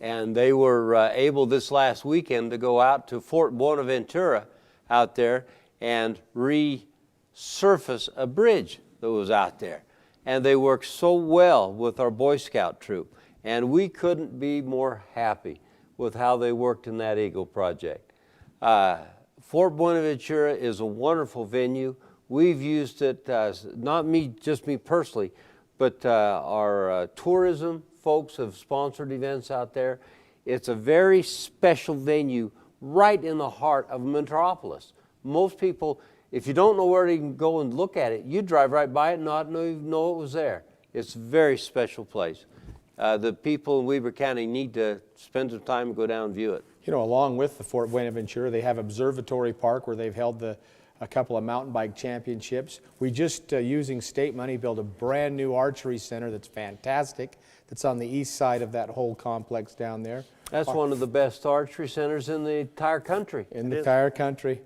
and they were able this last weekend to go out to Fort Buenaventura out there and resurface a bridge that was out there. And they worked so well with our Boy Scout troop. And we couldn't be more happy with how they worked in that Eagle project. Fort Buenaventura is a wonderful venue. We've used it, not just me personally, but our tourism folks have sponsored events out there. It's a very special venue right in the heart of Metropolis. Most people, if you don't know where to even go and look at it, you drive right by it and not even know it was there. It's a very special place. The people in Weber County need to spend some time and go down and view it. You know, along with the Fort Buenaventura, they have Observatory Park where they've held a couple of mountain bike championships. We just, using state money, built a brand new archery center that's fantastic, that's on the east side of that whole complex down there. That's one of the best archery centers in the entire country. In the entire country.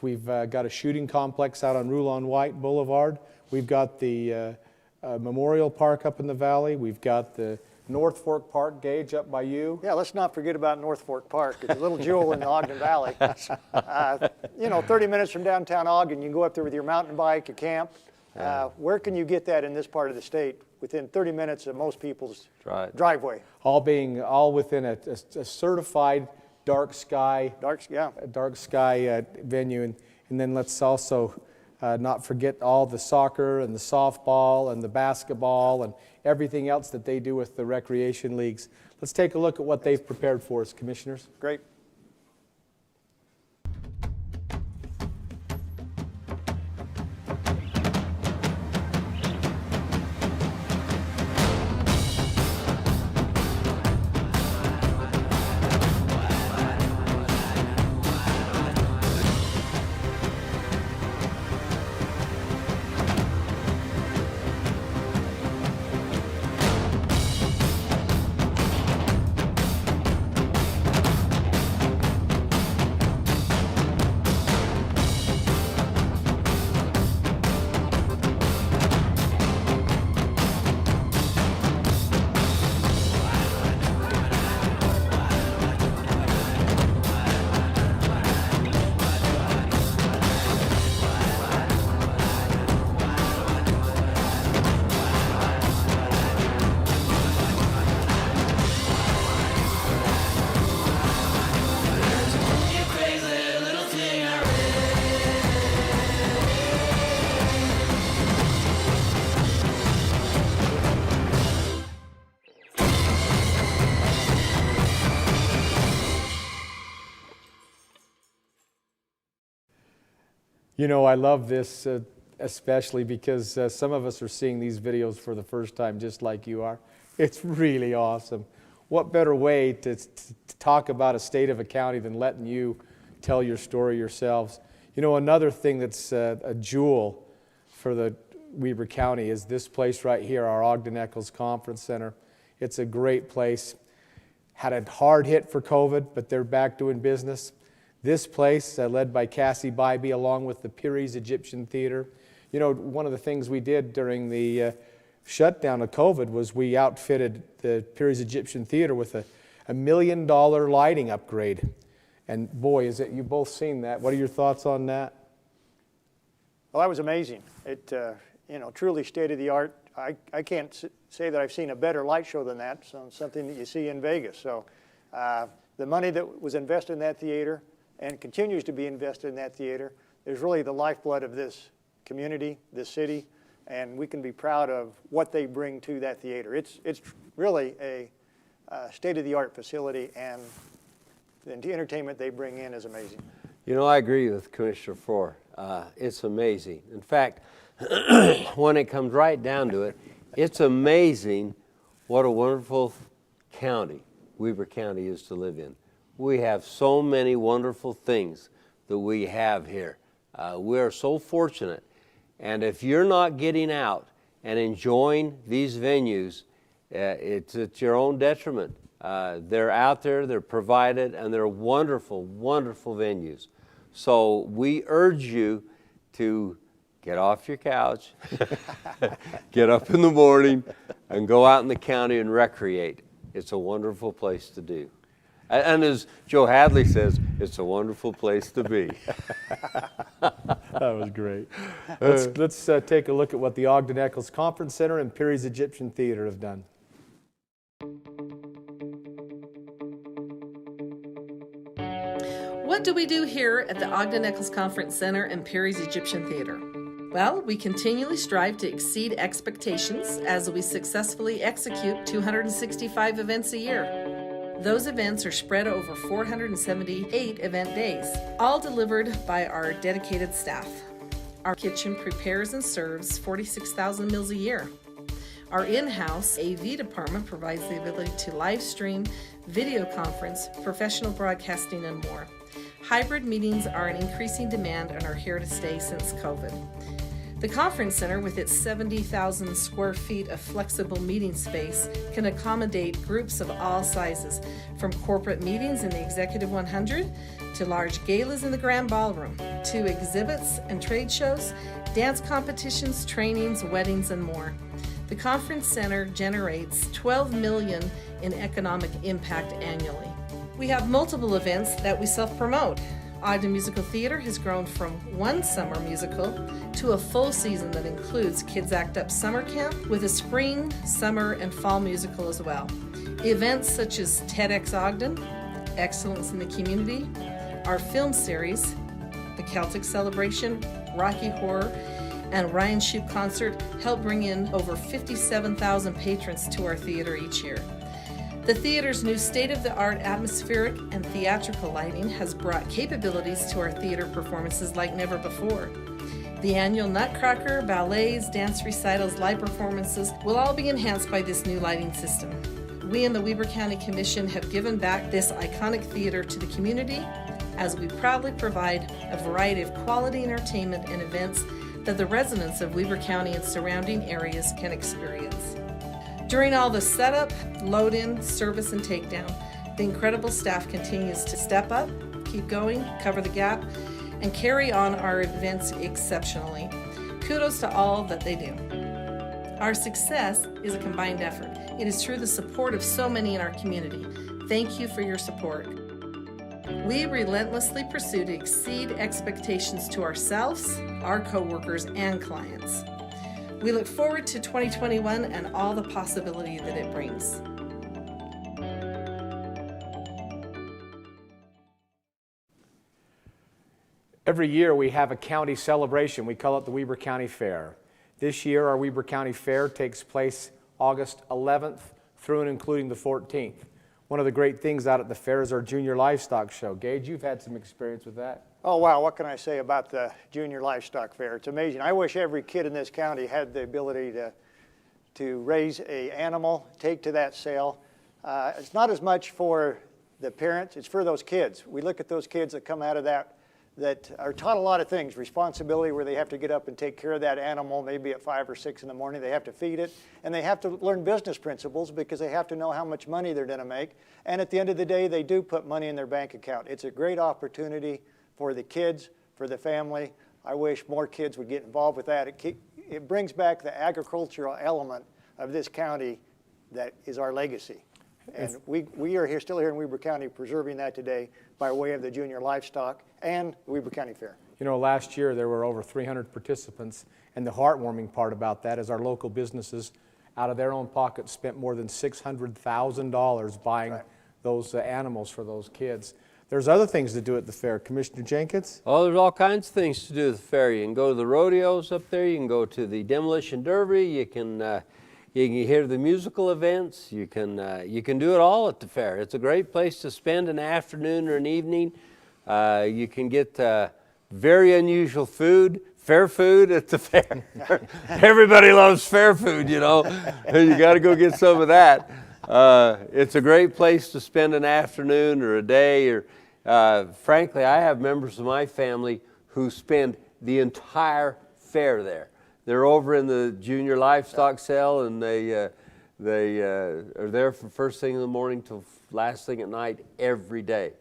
We've got a shooting complex out on Rulon White Boulevard. We've got the Memorial Park up in the valley. We've got the North Fork Park, Gage, up by you. Yeah, let's not forget about North Fork Park. It's a little jewel in the Ogden Valley. You know, 30 minutes from downtown Ogden, you can go up there with your mountain bike, your camp. Where can you get that in this part of the state? Within 30 minutes of most people's driveway. All within a certified dark sky venue. And then let's also not forget all the soccer and the softball and the basketball and everything else that they do with the recreation leagues. Let's take a look at what they've prepared for us, Commissioners. Great. You know, I love this especially because some of us are seeing these videos for the first time just like you are. It's really awesome. What better way to talk about a state of a county than letting you tell your story yourselves? You know, another thing that's a jewel for the Weber County is this place right here, our Ogden Eccles Conference Center. It's a great place. Had a hard hit for COVID, but they're back doing business. This place, led by Cassie Bybee, along with the Peary's Egyptian Theater. You know, one of the things we did during the shutdown of COVID was we outfitted the Peary's Egyptian Theater with a $1 million lighting upgrade. And boy, you've both seen that. What are your thoughts on that? Well, that was amazing. It, you know, truly state-of-the-art. I can't say that I've seen a better light show than that, so something that you see in Vegas. So the money that was invested in that theater and continues to be invested in that theater is really the lifeblood of this community, this city, and we can be proud of what they bring to that theater. It's really a state-of-the-art facility, and the entertainment they bring in is amazing. You know, I agree with Commissioner Four. It's amazing. In fact, when it comes right down to it, it's amazing what a wonderful county Weber County is to live in. We have so many wonderful things that we have here. We are so fortunate. And if you're not getting out and enjoying these venues, it's at your own detriment. They're out there, they're provided, and they're wonderful, wonderful venues. So we urge you to get off your couch, get up in the morning, and go out in the county and recreate. It's a wonderful place to do. And as Joe Hadley says, it's a wonderful place to be. That was great. Let's take a look at what the Ogden Eccles Conference Center and Peary's Egyptian Theater have done. What do we do here at the Ogden Eccles Conference Center and Perry's Egyptian Theater? Well, we continually strive to exceed expectations as we successfully execute 265 events a year. Those events are spread over 478 event days, all delivered by our dedicated staff. Our kitchen prepares and serves 46,000 meals a year. Our in-house AV department provides the ability to live stream, video conference, professional broadcasting, and more. Hybrid meetings are in increasing demand and are here to stay since COVID. The Conference Center, with its 70,000 square feet of flexible meeting space, can accommodate groups of all sizes, from corporate meetings in the Executive 100 to large galas in the Grand Ballroom, to exhibits and trade shows, dance competitions, trainings, weddings, and more. The Conference Center generates $12 million in economic impact annually. We have multiple events that we self-promote. Ogden Musical Theater has grown from one summer musical to a full season that includes Kids Act Up Summer Camp with a spring, summer, and fall musical as well. Events such as TEDx Ogden, Excellence in the Community, our film series, the Celtic Celebration, Rocky Horror, and Ryan Shoup Concert help bring in over 57,000 patrons to our theater each year. The theater's new state-of-the-art atmospheric and theatrical lighting has brought capabilities to our theater performances like never before. The annual Nutcracker, ballets, dance recitals, live performances will all be enhanced by this new lighting system. We in the Weber County Commission have given back this iconic theater to the community as we proudly provide a variety of quality entertainment and events that the residents of Weber County and surrounding areas can experience. During all the setup, load-in, service, and takedown, the incredible staff continues to step up, keep going, cover the gap, and carry on our events exceptionally. Kudos to all that they do. Our success is a combined effort. It is through the support of so many in our community. Thank you for your support. We relentlessly pursue to exceed expectations to ourselves, our coworkers, and clients. We look forward to 2021 and all the possibility that it brings. Every year we have a county celebration. We call it the Weber County Fair. This year our Weber County Fair takes place August 11th through and including the 14th. One of the great things out at the fair is our junior livestock show. Gage, you've had some experience with that. Oh, wow, what can I say about the Junior Livestock Fair? It's amazing. I wish every kid in this county had the ability to raise an animal, take to that sale. It's not as much for the parents, it's for those kids. We look at those kids that come out of that are taught a lot of things, responsibility where they have to get up and take care of that animal, maybe at 5 or 6 in the morning. They have to feed it, and they have to learn business principles because they have to know how much money they're gonna make. And at the end of the day, they do put money in their bank account. It's a great opportunity for the kids, for the family. I wish more kids would get involved with that. It brings back the agricultural element of this county that is our legacy. And we are still here in Weber County preserving that today by way of the Junior Livestock and the Weber County Fair. You know, last year there were over 300 participants, and the heartwarming part about that is our local businesses, out of their own pockets, spent more than $600,000 buying those animals for those kids. There's other things to do at the fair. Commissioner Jenkins? Oh, there's all kinds of things to do at the fair. You can go to the rodeos up there. You can go to the demolition derby. You can hear the musical events. You can do it all at the fair. It's a great place to spend an afternoon or an evening. You can get very unusual food, fair food at the fair. Everybody loves fair food, you know. You got to go get some of that. It's a great place to spend an afternoon or a day. Or frankly, I have members of my family who spend the entire fair there. They're over in the junior livestock sale, and they are there from first thing in the morning till last thing at night every day.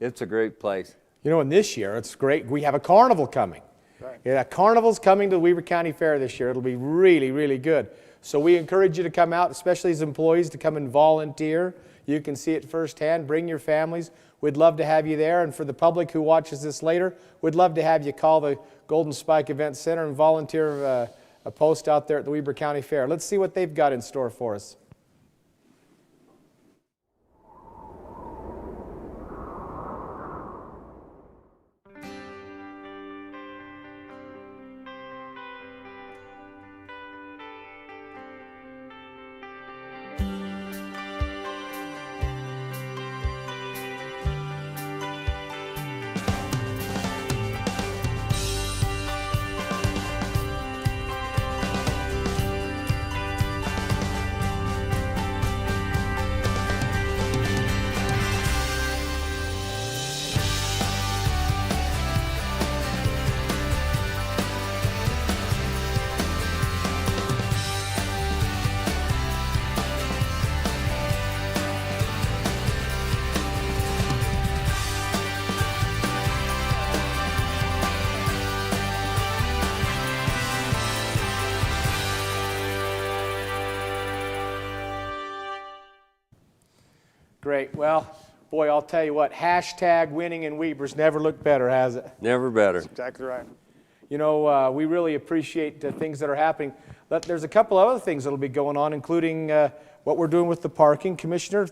It's a great place. You know, and this year, it's great. We have a carnival coming. Right. Yeah, a carnival's coming to the Weber County Fair this year. It'll be really, really good. So we encourage you to come out, especially as employees, to come and volunteer. You can see it firsthand. Bring your families. We'd love to have you there. And for the public who watches this later, we'd love to have you call the Golden Spike Event Center and volunteer a post out there at the Weber County Fair. Let's see what they've got in store for us. Great. Well, boy, I'll tell you what, hashtag winning in Weber's never looked better, has it? Never better. Exactly right. You know, we really appreciate the things that are happening. There's a couple of other things that will be going on, including what we're doing with the parking. Commissioner,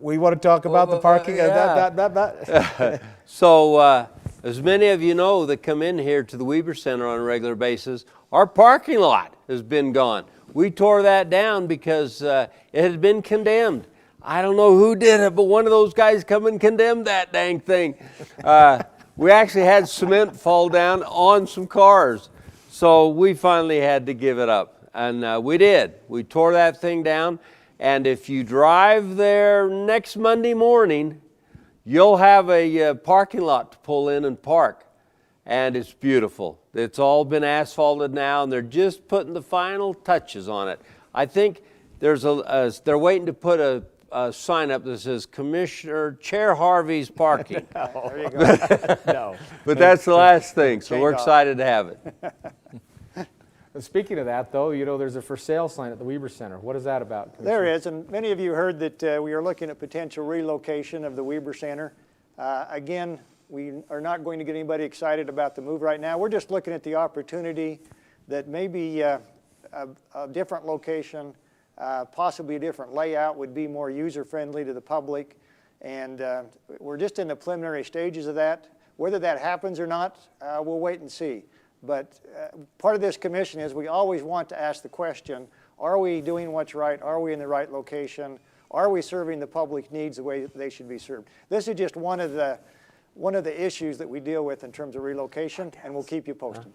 we want to talk about the parking? Yeah. So, as many of you know that come in here to the Weber Center on a regular basis, our parking lot has been gone. We tore that down because it had been condemned. I don't know who did it, but one of those guys come and condemned that dang thing. We actually had cement fall down on some cars. So we finally had to give it up. And we did. We tore that thing down. And if you drive there next Monday morning, you'll have a parking lot to pull in and park. And it's beautiful. It's all been asphalted now, and they're just putting the final touches on it. I think there's they're waiting to put a sign up that says Commissioner Chair Harvey's parking. There you go. No. But that's the last thing, so we're excited to have it. Speaking of that, though, you know, there's a for sale sign at the Weber Center. What is that about, Commissioner? There is, and many of you heard that we are looking at potential relocation of the Weber Center. Again, we are not going to get anybody excited about the move right now. We're just looking at the opportunity that maybe a different location, possibly a different layout would be more user-friendly to the public. And we're just in the preliminary stages of that. Whether that happens or not, we'll wait and see. But part of this commission is we always want to ask the question, are we doing what's right? Are we in the right location? Are we serving the public needs the way that they should be served? This is just one of the issues that we deal with in terms of relocation, and we'll keep you posted.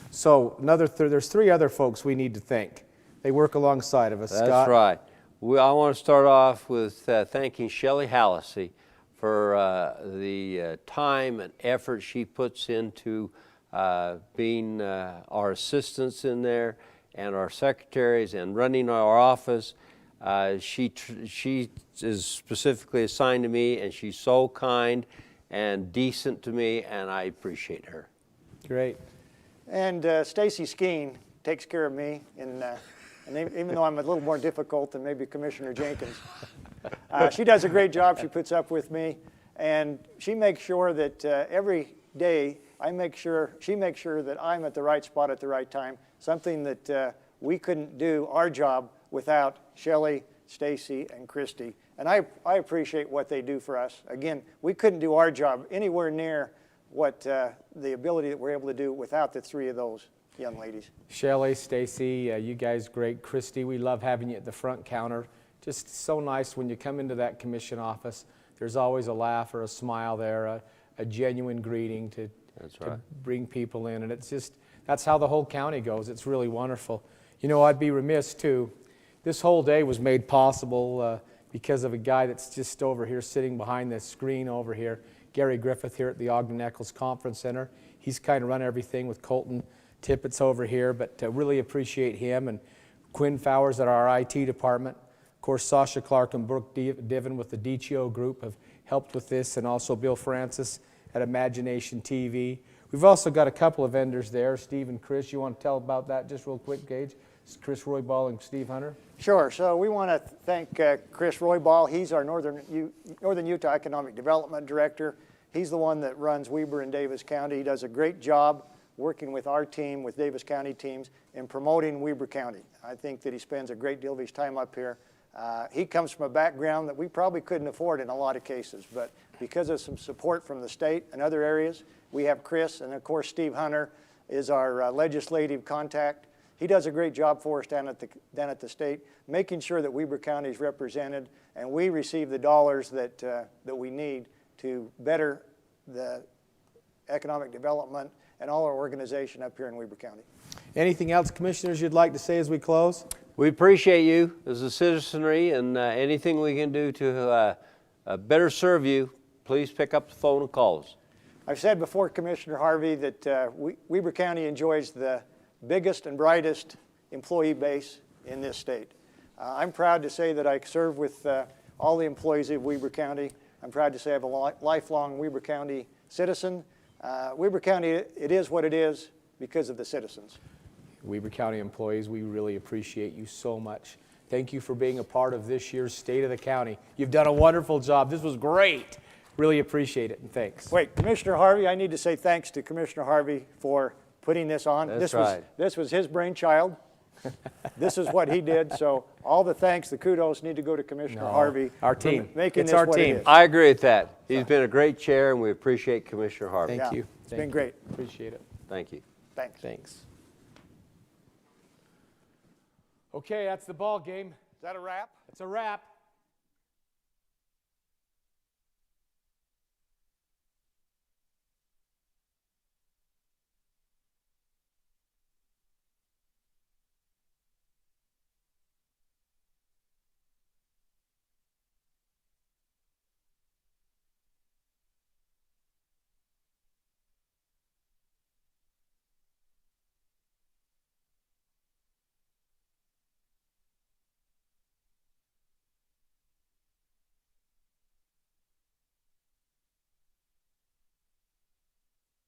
So there's three other folks we need to thank. They work alongside of us. That's Scott. right. I want to start off with thanking Shelley Hallisey for the time and effort she puts into being our assistants in there and our secretaries and running our office. She is specifically assigned to me, and she's so kind and decent to me, and I appreciate her. Great. And Stacy Skeen takes care of me, and even though I'm a little more difficult than maybe Commissioner Jenkins, she does a great job. She puts up with me, and she makes sure that every day she makes sure that I'm at the right spot at the right time, something that we couldn't do our job without Shelley, Stacy, and Christy. And I appreciate what they do for us. Again, we couldn't do our job anywhere near what the ability that we're able to do without the three of those young ladies. Shelley, Stacy, you guys great. Christy, we love having you at the front counter. Just so nice when you come into that commission office. There's always a laugh or a smile there, a genuine greeting to bring people in. And it's just, that's how the whole county goes. It's really wonderful. You know, I'd be remiss too. This whole day was made possible because of a guy that's just over here sitting behind this screen over here, Gary Griffith here at the Ogden Eccles Conference Center. He's kind of run everything with Colton Tippett's over here, but really appreciate him, and Quinn Fowers at our IT department. Of course, Sasha Clark and Brooke Diven with the DTO group have helped with this, and also Bill Francis at Imagination TV. We've also got a couple of vendors there. Steve and Chris, you want to tell about that just real quick, Gage? Chris Roybal and Steve Hunter. Sure. So we want to thank Chris Roybal. He's our Northern Utah Economic Development Director. He's the one that runs Weber and Davis County. He does a great job working with our team, with Davis County teams, in promoting Weber County. I think that he spends a great deal of his time up here. He comes from a background that we probably couldn't afford in a lot of cases, but because of some support from the state and other areas, we have Chris, and of course Steve Hunter is our legislative contact. He does a great job for us down at the state, making sure that Weber County is represented and we receive the dollars that we need to better the economic development and all our organization up here in Weber County. Anything else, commissioners, you'd like to say as we close? We appreciate you as a citizenry, and anything we can do to better serve you, please pick up the phone and call us. I've said before, Commissioner Harvey, that Weber County enjoys the biggest and brightest employee base in this state. I'm proud to say that I serve with all the employees of Weber County. I'm proud to say I'm a lifelong Weber County citizen. Weber County, it is what it is because of the citizens. Weber County employees, we really appreciate you so much. Thank you for being a part of this year's State of the County. You've done a wonderful job. This was great. Really appreciate it, and thanks. Wait, Commissioner Harvey, I need to say thanks to Commissioner Harvey for putting this on. That's right. This was his brainchild. This is what he did, so all the thanks, the kudos need to go to Commissioner Harvey. Our team. Making It's this our what team. it is. I agree with that. He's been a great chair, and we appreciate Commissioner Harvey. Thank you. It's been great. Appreciate it. Thank you. Thanks. Thanks. Okay, that's the ball game. Is that a wrap? It's a wrap.